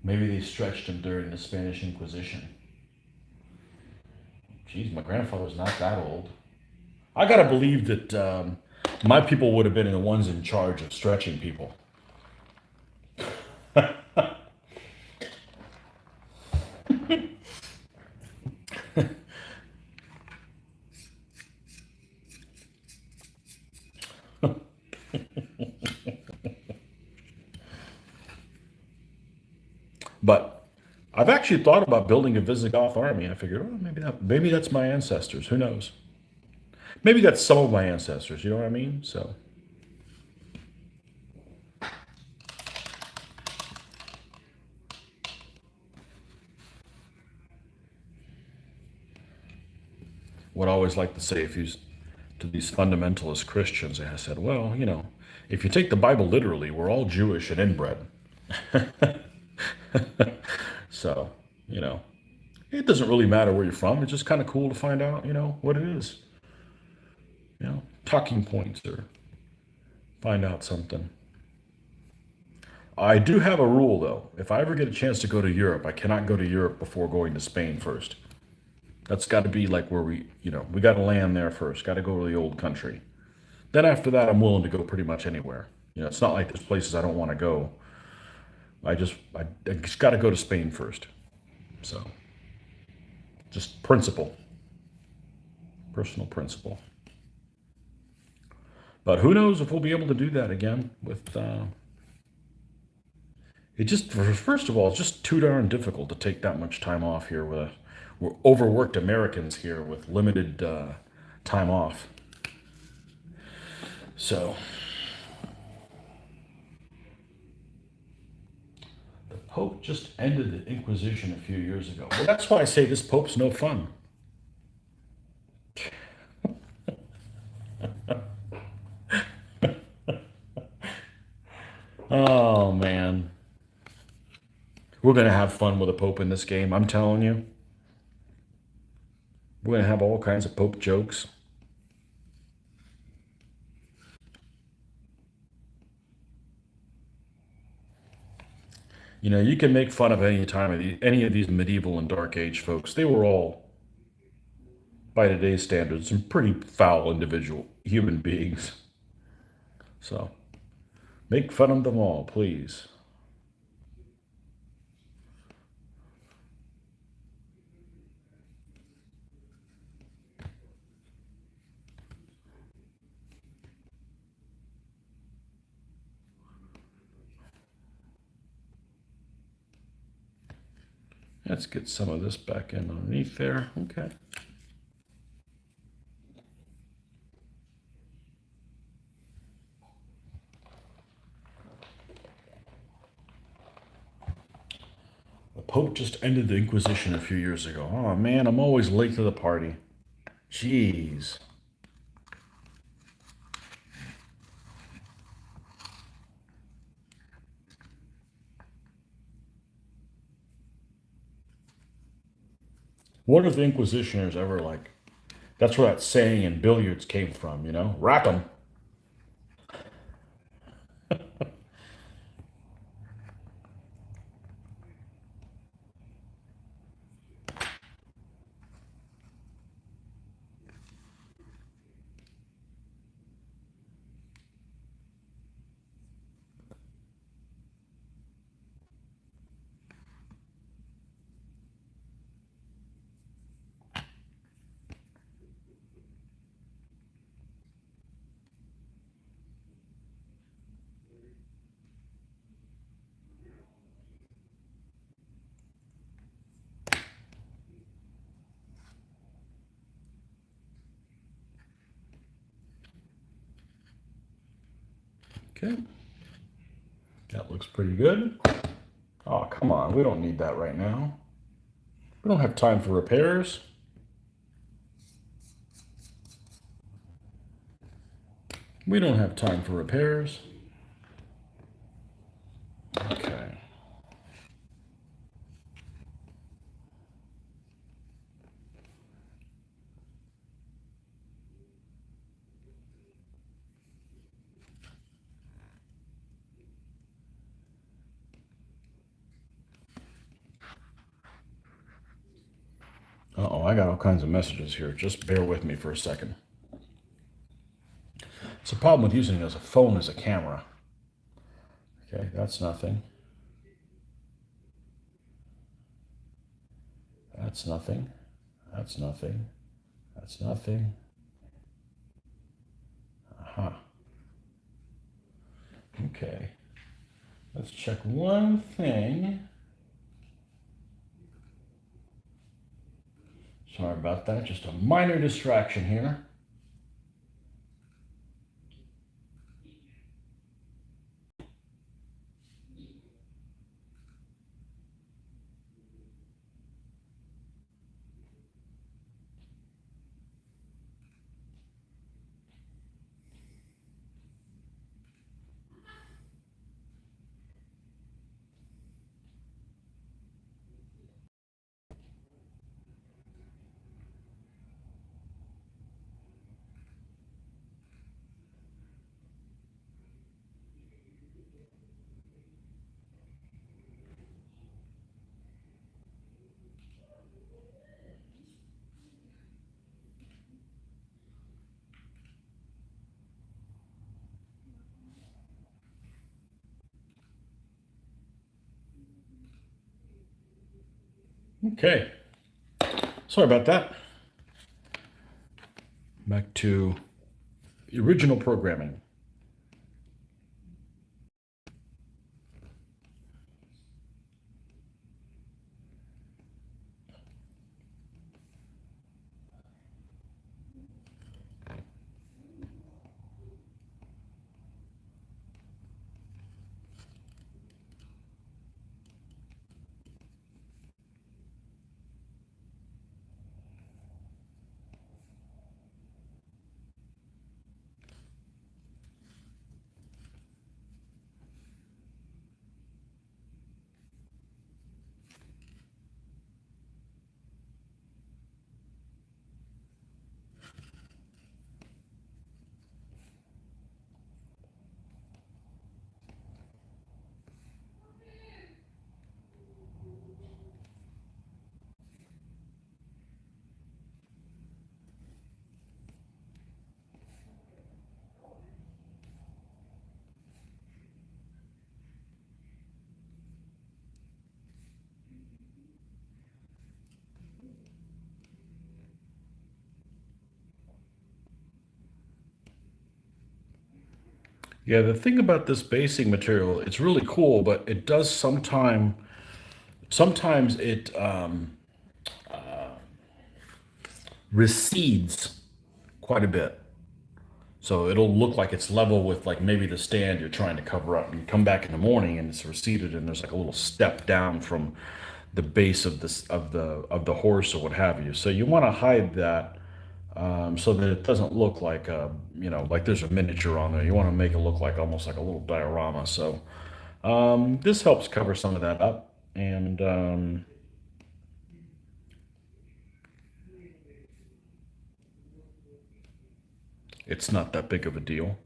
Maybe they stretched him during the Spanish Inquisition. Geez, my grandfather's not that old. I gotta believe that my people would have been the ones in charge of stretching people. But I've actually thought about building a Visigoth army. I figured, oh, maybe that's my ancestors. Who knows? Maybe that's some of my ancestors. You know what I mean? So, what I always like to say, if you to these fundamentalist Christians, I said, well, if you take the Bible literally, we're all Jewish and inbred. So, you know, it doesn't really matter where you're from. It's just kind of cool to find out, what it is. Talking points or find out something. I do have a rule though. If I ever get a chance to go to Europe, I cannot go to Europe before going to Spain first. That's got to be like where we got to land there first. Got to go to the old country. Then after that, I'm willing to go pretty much anywhere. It's not like there's places I don't want to go. I just got to go to Spain first. So, just principle, personal principle. But who knows if we'll be able to do that again with it just first of all, it's just too darn difficult to take that much time off here with we're overworked Americans here with limited time off. So the Pope just ended the Inquisition a few years ago. Well, that's why I say this Pope's no fun. Oh man, we're gonna have fun with a Pope in this game. I'm telling you, we're gonna have all kinds of Pope jokes. You can make fun of any of these medieval and dark age folks. They were all, by today's standards, some pretty foul individual human beings. So make fun of them all, please. Let's get some of this back in underneath there. Okay. The Pope just ended the Inquisition a few years ago. Oh man, I'm always late to the party. Jeez. What if the Inquisitioners ever like? That's where that saying in billiards came from, Rack 'em. Okay. That looks pretty good. Oh, come on. We don't need that right now. We don't have time for repairs. We don't have time for repairs. Okay. Uh-oh, I got all kinds of messages here. Just bear with me for a second. It's a problem with using it as a phone as a camera. Okay, that's nothing. That's nothing. That's nothing. That's nothing. Aha. Okay. Let's check one thing. Sorry about that. Just a minor distraction here. Okay. Sorry about that. Back to the original programming. Yeah, the thing about this basing material, it's really cool, but it does sometimes it recedes quite a bit. So it'll look like it's level with like maybe the stand you're trying to cover up. And you come back in the morning and it's receded and there's like a little step down from the base of this of the horse or what have you. So you want to hide that so that it doesn't look like like there's a miniature on there. You want to make it look like almost like a little diorama. So this helps cover some of that up, and it's not that big of a deal.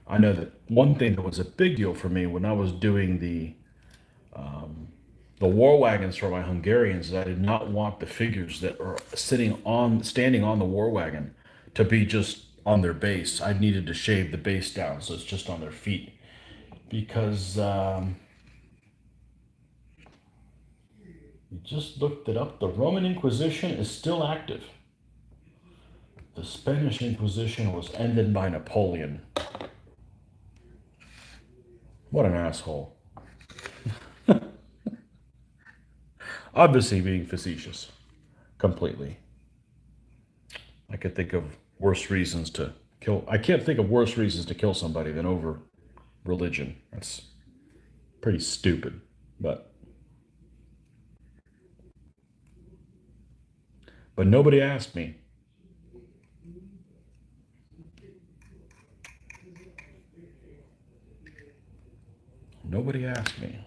I know that one thing that was a big deal for me when I was doing the war wagons for my Hungarians, I did not want the figures that are standing on the war wagon to be just on their base. I needed to shave the base down so it's just on their feet because you just looked it up. The Roman Inquisition is still active. The Spanish Inquisition was ended by Napoleon. What an asshole. Obviously being facetious. Completely. I could think of worse reasons to kill. I can't think of worse reasons to kill somebody than over religion. That's pretty stupid. But nobody asked me. Nobody asked me.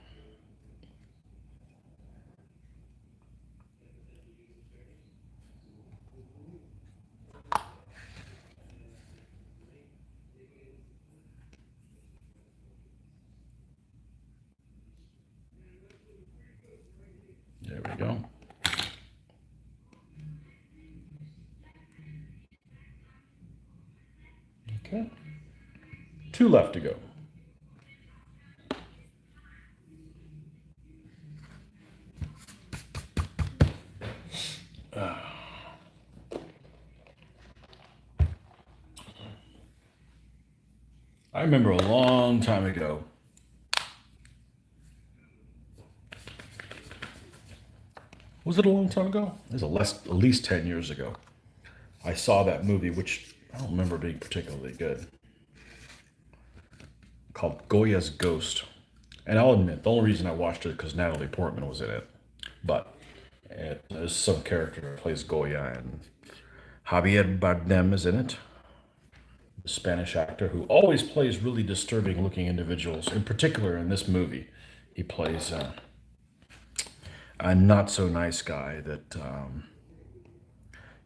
Two left to go. I remember a long time ago. Was it a long time ago? It was at least 10 years ago. I saw that movie, which I don't remember being particularly good, called Goya's Ghost. And I'll admit, the only reason I watched it because Natalie Portman was in it. But there's some character that plays Goya, and Javier Bardem is in it, the Spanish actor who always plays really disturbing looking individuals. In particular, in this movie, he plays a not so nice guy that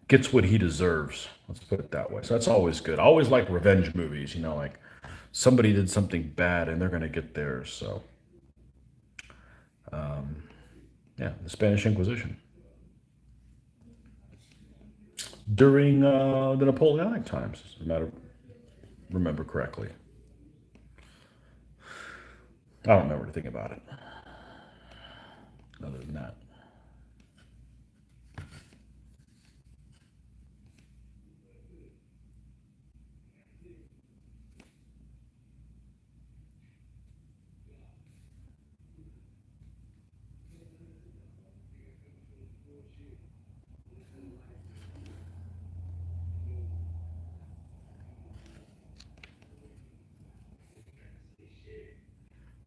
gets what he deserves. Let's put it that way. So that's always good. I always like revenge movies, like somebody did something bad and they're going to get theirs. So, yeah, the Spanish Inquisition. During the Napoleonic times, as a remember correctly. I don't remember anything about it other than that.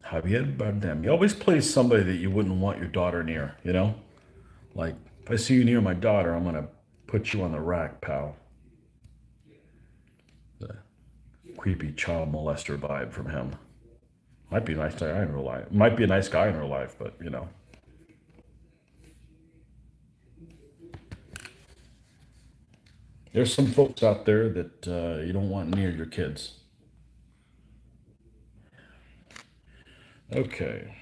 Javier Bardem. He always plays somebody that you wouldn't want your daughter near. Like, if I see you near my daughter, I'm going to put you on the rack, pal. The creepy child molester vibe from him. Might be a nice guy in real life. Might be a nice guy in real life, but. There's some folks out there that you don't want near your kids. Okay.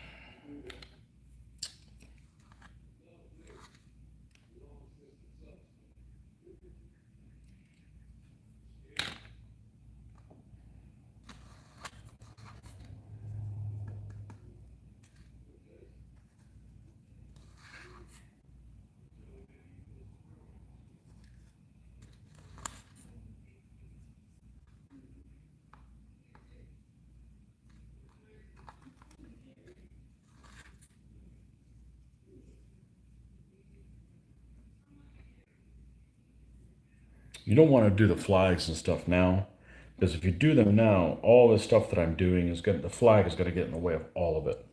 You don't want to do the flags and stuff now, because if you do them now, all the stuff that I'm doing the flag is going to get in the way of all of it,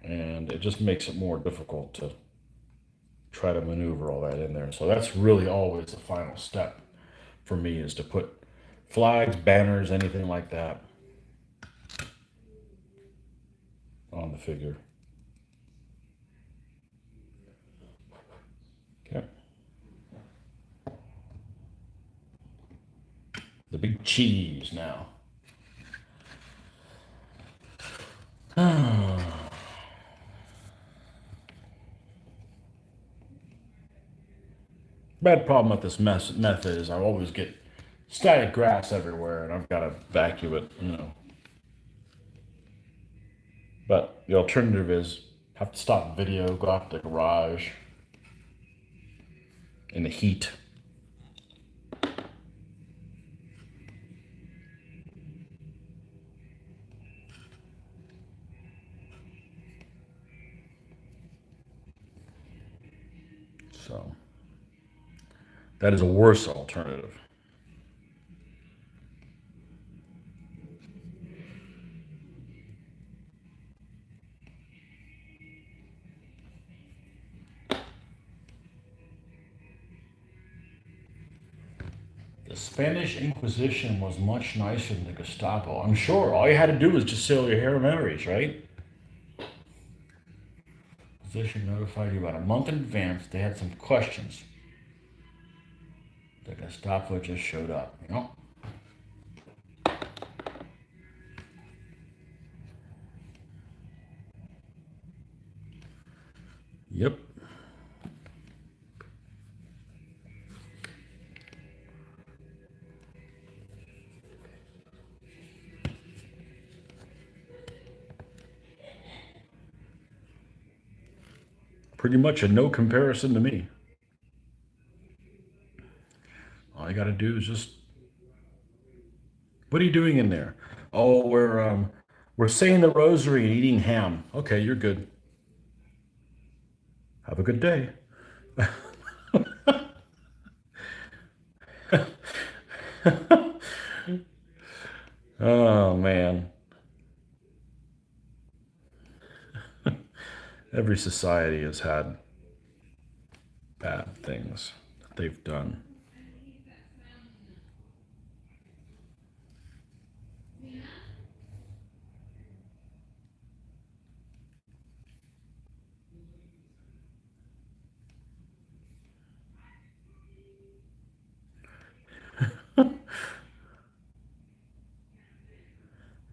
and it just makes it more difficult to try to maneuver all that in there. So that's really always the final step for me, is to put flags, banners, anything like that on the figure. Okay. The big cheese now. Bad problem with this method is I always get static grass everywhere, and I've got to vacuum it. But the alternative is have to stop the video, go out to the garage in the heat. So that is a worse alternative. The Spanish Inquisition was much nicer than the Gestapo. I'm sure all you had to do was just sell your hair memories, right? Inquisition notified you about a month in advance. They had some questions. The Gestapo just showed up. Yep. Pretty much a no comparison to me. All you got to do is just, what are you doing in there? Oh, we're saying the rosary and eating ham. Okay, you're good. Have a good day. Oh man, every society has had bad things that they've done.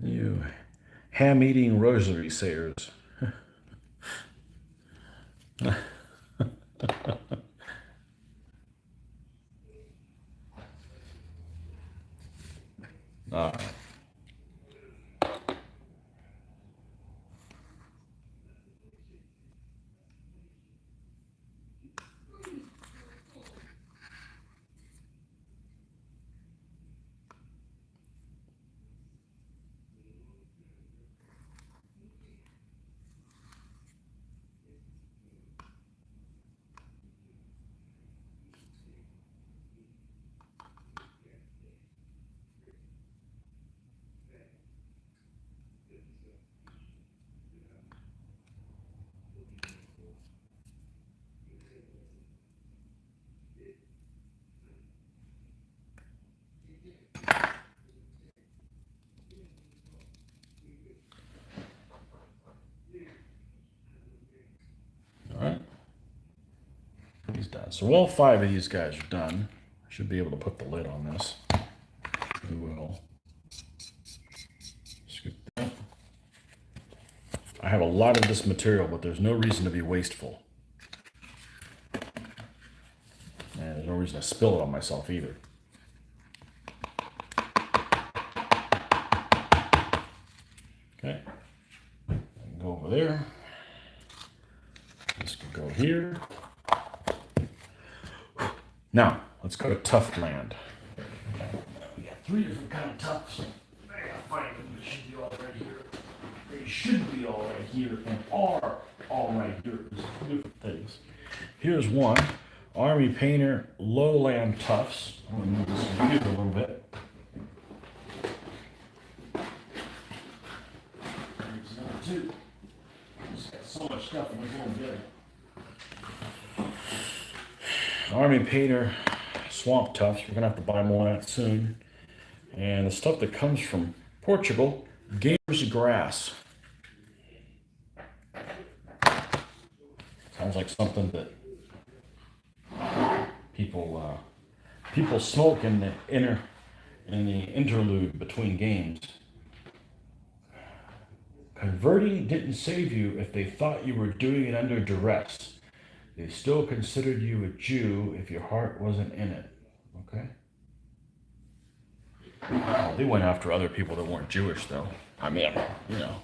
You ham eating rosary sayers. All right. All right. He's done. So all 5 of these guys are done. I should be able to put the lid on this. We will scoop that. I have a lot of this material, but there's no reason to be wasteful. And there's no reason to spill it on myself either. Okay. I can go over there. This can go here. Now, let's go to Tuft land. We got 3 different kind of tufts. I gotta find them. They should be all right here. They should be all right here and are all right here. There's 2 different things. Here's one. Army Painter Lowland Tufts. I'm going to move this here a little bit. Here's number 2. Just got so much stuff in this little bit. Army Painter Swamp Tufts. We're going to have to buy more of that soon. And the stuff that comes from Portugal, Gamer's Grass. Sounds like something that people smoke in the interlude between games. Converting didn't save you if they thought you were doing it under duress. They still considered you a Jew if your heart wasn't in it. Okay? Well, they went after other people that weren't Jewish, though. I mean, you know.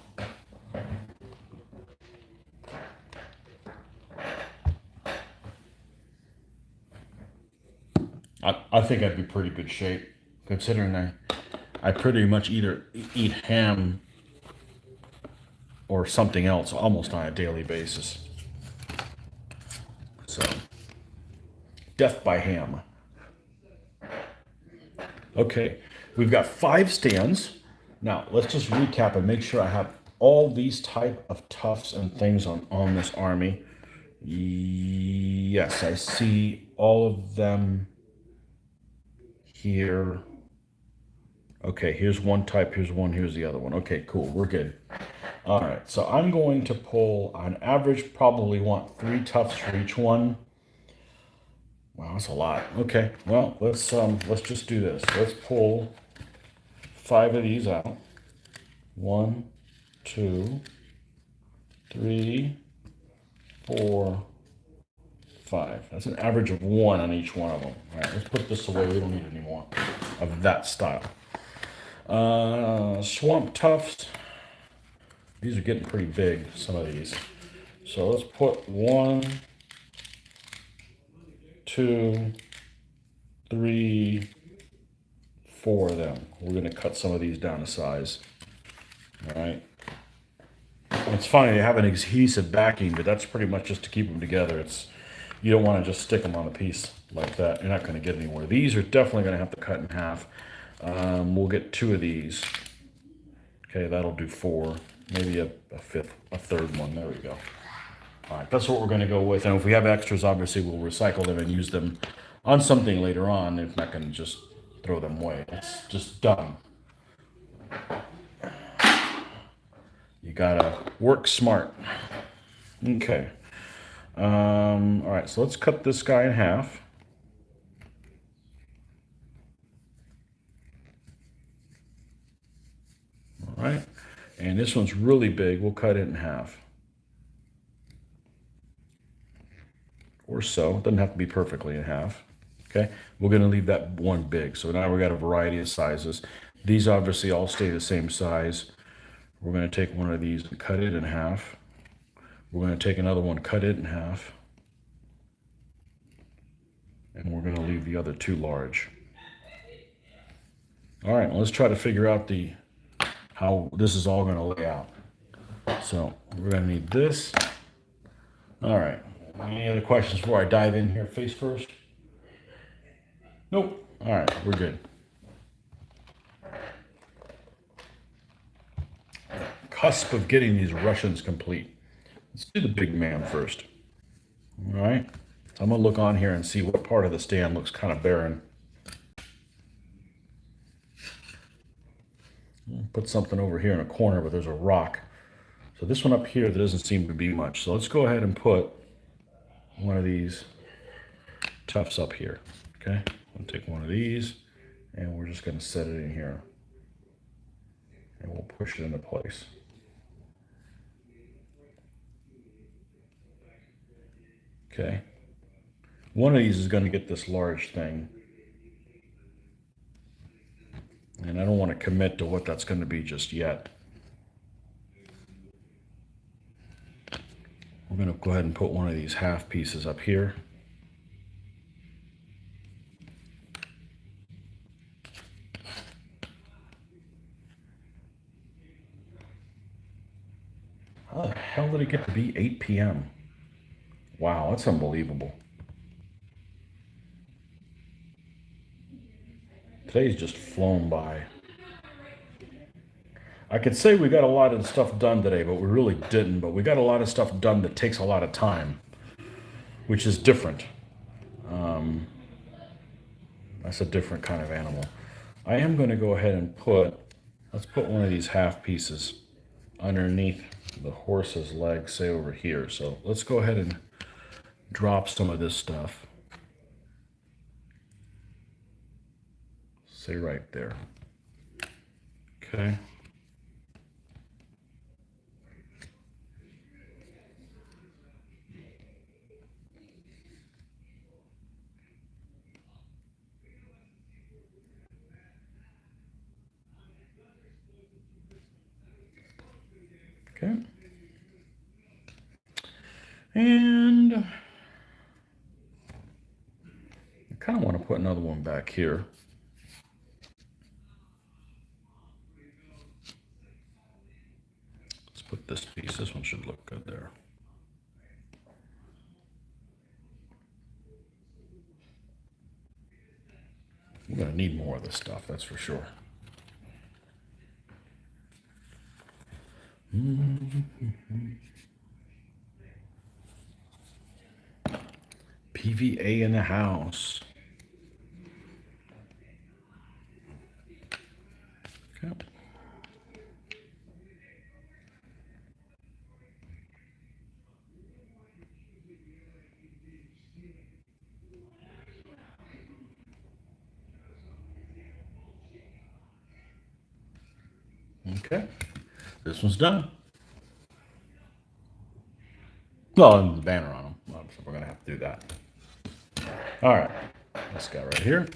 I think I'd be pretty good shape, considering I pretty much either eat ham or something else almost on a daily basis. So, death by ham. Okay, we've got 5 stands. Now, let's just recap and make sure I have all these type of tufts and things on this army. Yes, I see all of them here. Okay, here's one type, here's one, here's the other one. Okay, cool, we're good. All right, so I'm going to pull, on average, probably want 3 tufts for each one. Wow, that's a lot. Okay, well, let's just do this. Let's pull 5 of these out. 1, 2, 3, 4, 5. That's an average of 1 on each one of them. All right, let's put this away. We don't need any more of that style. Swamp tufts. These are getting pretty big, some of these. So let's put 1, 2, 3, 4 of them. We're going to cut some of these down to size. All right. It's funny, they have an adhesive backing, but that's pretty much just to keep them together. You don't want to just stick them on a piece like that. You're not going to get anywhere. These are definitely going to have to cut in half. We'll get 2 of these. Okay, that'll do 4. Maybe a third one. There we go. All right, that's what we're going to go with. And if we have extras, obviously we'll recycle them and use them on something later on. It's not going to just throw them away. It's just done. You gotta work smart. Okay. All right, so let's cut this guy in half. All right, and this one's really big. We'll cut it in half. Or so. It doesn't have to be perfectly in half. Okay, we're gonna leave that one big. So now we got a variety of sizes. These obviously all stay the same size. We're gonna take one of these and cut it in half. We're gonna take another one, cut it in half. And we're gonna leave the other 2 large. All right, let's try to figure out how this is all gonna lay out. So we're gonna need this. All right, any other questions before I dive in here face first? Nope. All right, we're good. Cusp of getting these Russians complete. Let's do the big man first. All right, so I'm gonna look on here and see what part of the stand looks kind of barren. Put something over here in a corner, but there's a rock. So this one up here, there doesn't seem to be much. So let's go ahead and put one of these Tufts up here. Okay, we'll take one of these and we're just going to set it in here. And we'll push it into place. Okay. One of these is going to get this large thing. And I don't want to commit to what that's going to be just yet. We're going to go ahead and put one of these half pieces up here. How the hell did it get to be 8 p.m.? Wow, that's unbelievable. Today's just flown by. I could say we got a lot of stuff done today, but we really didn't. But we got a lot of stuff done that takes a lot of time, which is different. That's a different kind of animal. I am going to go ahead and let's put one of these half pieces underneath the horse's leg, say over here. So let's go ahead and drop some of this stuff. Say right there. Okay. Okay. And I kind of want to put another one back here. Let's put this piece. This one should look good there. We're going to need more of this stuff, that's for sure. PVA in the house. Okay. Okay, this one's done. Well, and the banner on them. So we're gonna have to do that. All right, this guy right here.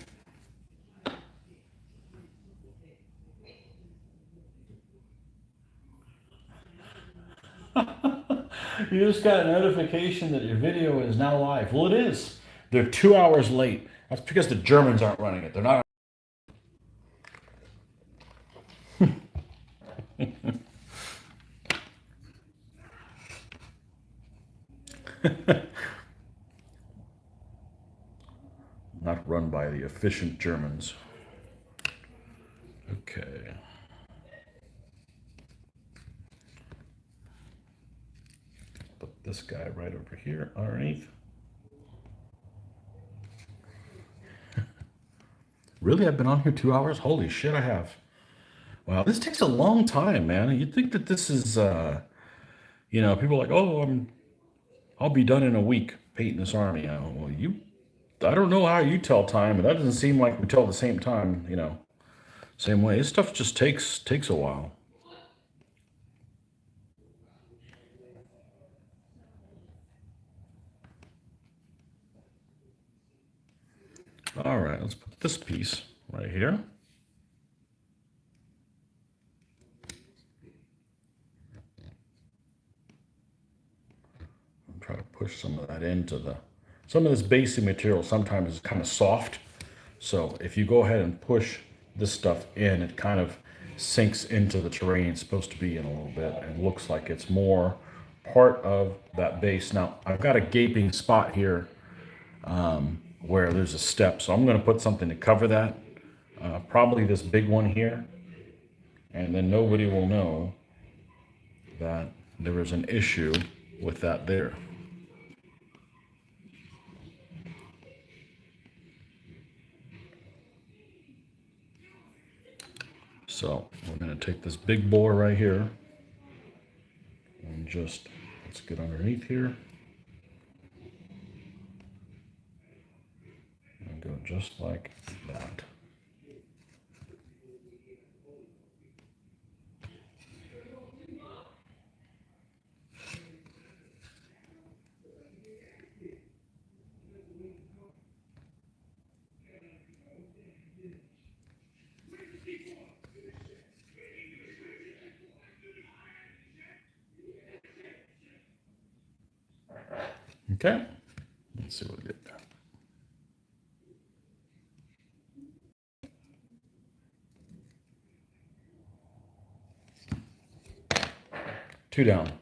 You just got a notification that your video is now live. Well, it is. They're 2 hours late. That's because the Germans aren't running it. They're not. Not run by the efficient Germans. Okay. Put this guy right over here underneath. Really? I've been on here 2 hours? Holy shit, I have. Wow, this takes a long time, man. You'd think that this is, people are like, oh, I'll be done in a week painting this army. Well, I don't know how you tell time, but that doesn't seem like we tell the same time, same way. This stuff just takes a while. All right, let's put this piece right here. Try to push some of that into some of this basic material sometimes is kind of soft. So if you go ahead and push this stuff in, it kind of sinks into the terrain it's supposed to be in a little bit and looks like it's more part of that base. Now I've got a gaping spot here where there's a step. So I'm going to put something to cover that. Probably this big one here. And then nobody will know that there is an issue with that there. So we're going to take this big bore right here and let's get underneath here and go just like that. Okay, let's see what we get there. Two down.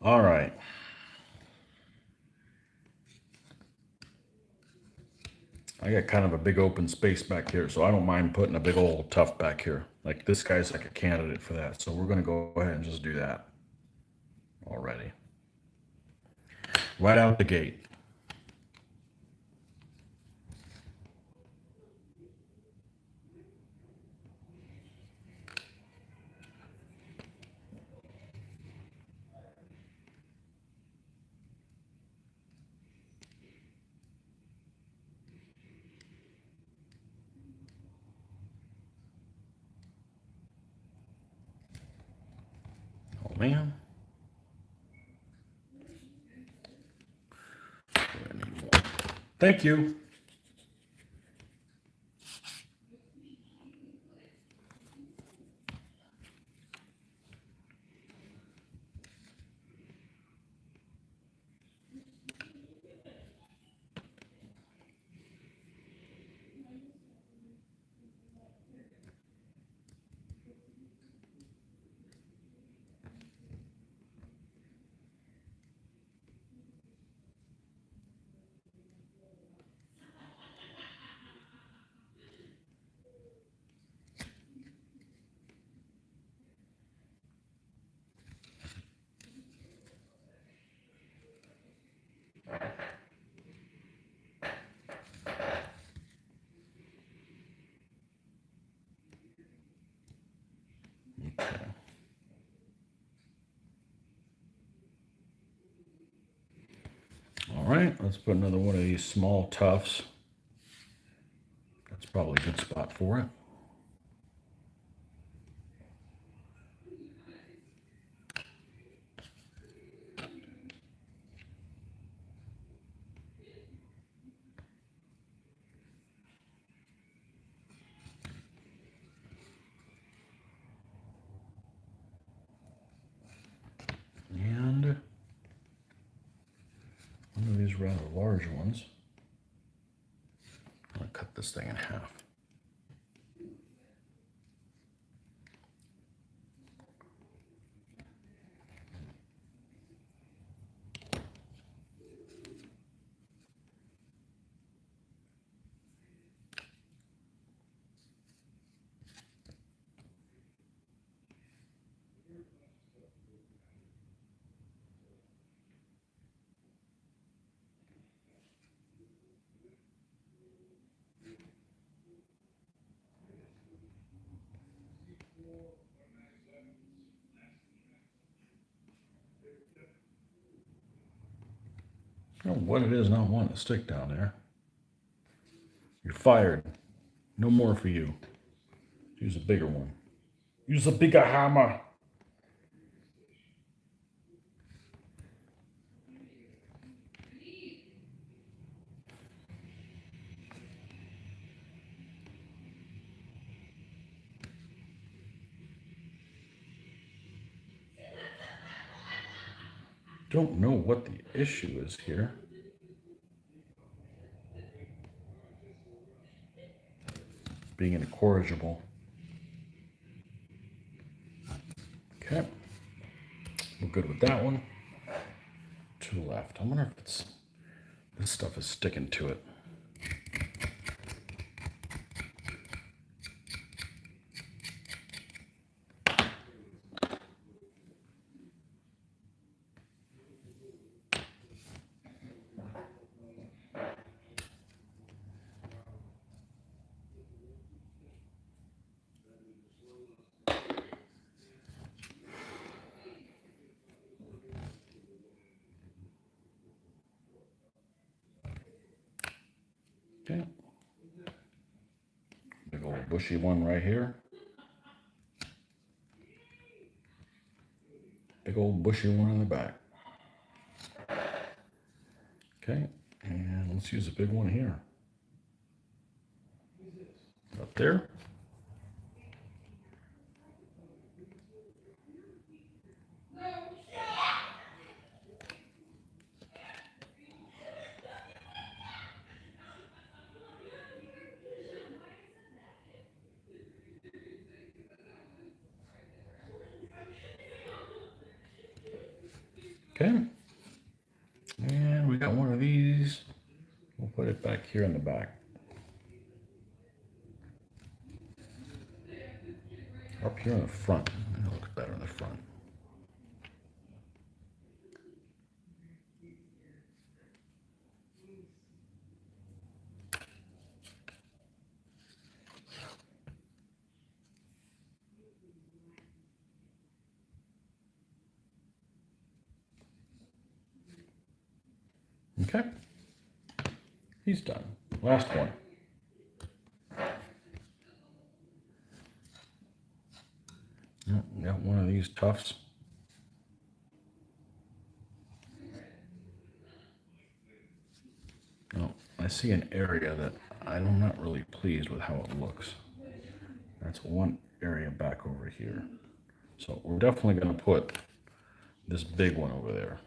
All right. I got kind of a big open space back here, so I don't mind putting a big old tuft back here. Like this guy's like a candidate for that. So we're going to go ahead and just do that already. Right out the gate. Oh man. Thank you. Okay. All right, let's put another one of these small tufts. That's probably a good spot for it. these rather large ones. I'm going to cut this thing in half. I don't know what it is not wanting to stick down there. You're fired. No more for you. Use a bigger one. Use a bigger hammer. Don't know what the issue is here. Being incorrigible. Okay. We're good with that one. Two left. I wonder if this stuff is sticking to it. Okay. Big old bushy one right here. Big old bushy one in the back. Okay, and let's use a big one here. Up there. Okay. And we got one of these. We'll put it back here in the back. Up here in the front. It looks better in the front. Okay. He's done. Last one. Yep, got one of these Tufts. Oh, I see an area that I'm not really pleased with how it looks. That's one area back over here. So we're definitely going to put this big one over there.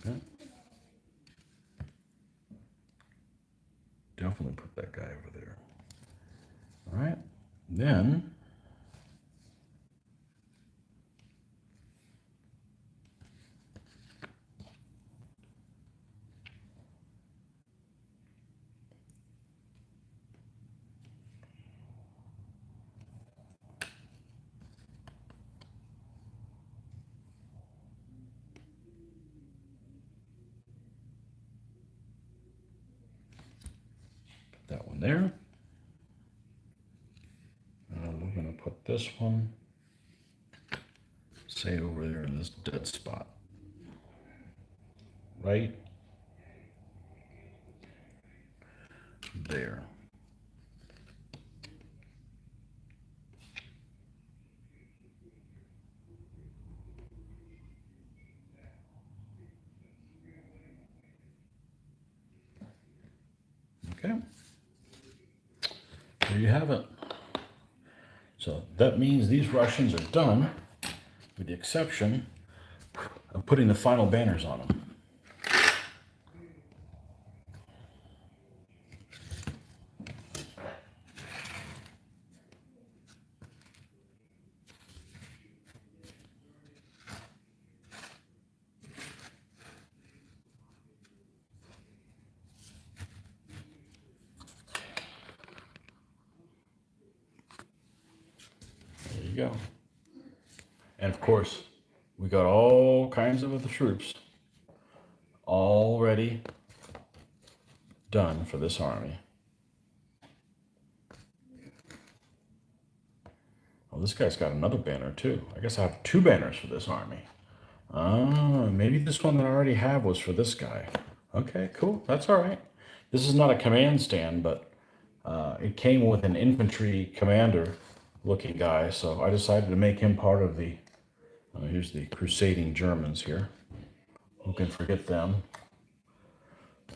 Okay. Definitely put that guy over there. All right. Then put that one there. And we're going to put this one, say, over there in this dead spot. Right there. Okay. there you have it. So that means these Russians are done, with the exception of putting the final banners on them. There you go. And of course, we got all kinds of other troops already done for this army. Well, this guy's got another banner too. I guess I have two banners for this army. Maybe this one that I already have was for this guy. Okay, cool. That's all right. This is not a command stand, but it came with an infantry commander looking guy, so I decided to make him part of the, here's the crusading Germans here. Who can forget them?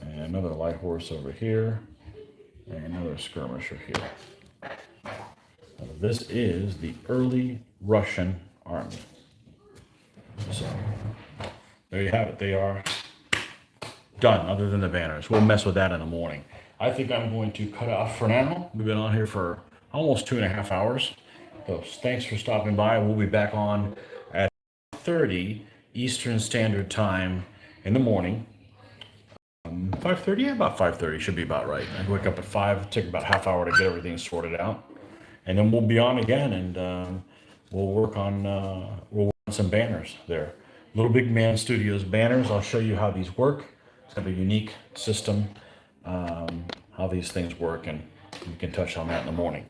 And another light horse over here, and another skirmisher here. This is the early Russian army. So there you have it. They are done, other than the banners. We'll mess with that in the morning. I think I'm going to cut off for now. We've been on here for almost 2.5 hours. So thanks for stopping by. We'll be back on at 30 Eastern Standard Time in the morning. 5:30? Yeah, about 5:30 should be about right. I wake up at 5, take about half hour to get everything sorted out. And then we'll be on again, and we'll work on some banners there. Little Big Man Studios banners. I'll show you how these work. It's kind of a unique system, how these things work, and we can touch on that in the morning.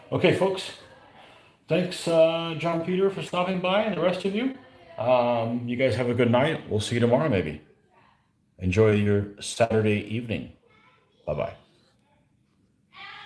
Okay, folks. Thanks, John Peter, for stopping by, and the rest of you. You guys have a good night. We'll see you tomorrow, maybe. Enjoy your Saturday evening. Bye-bye.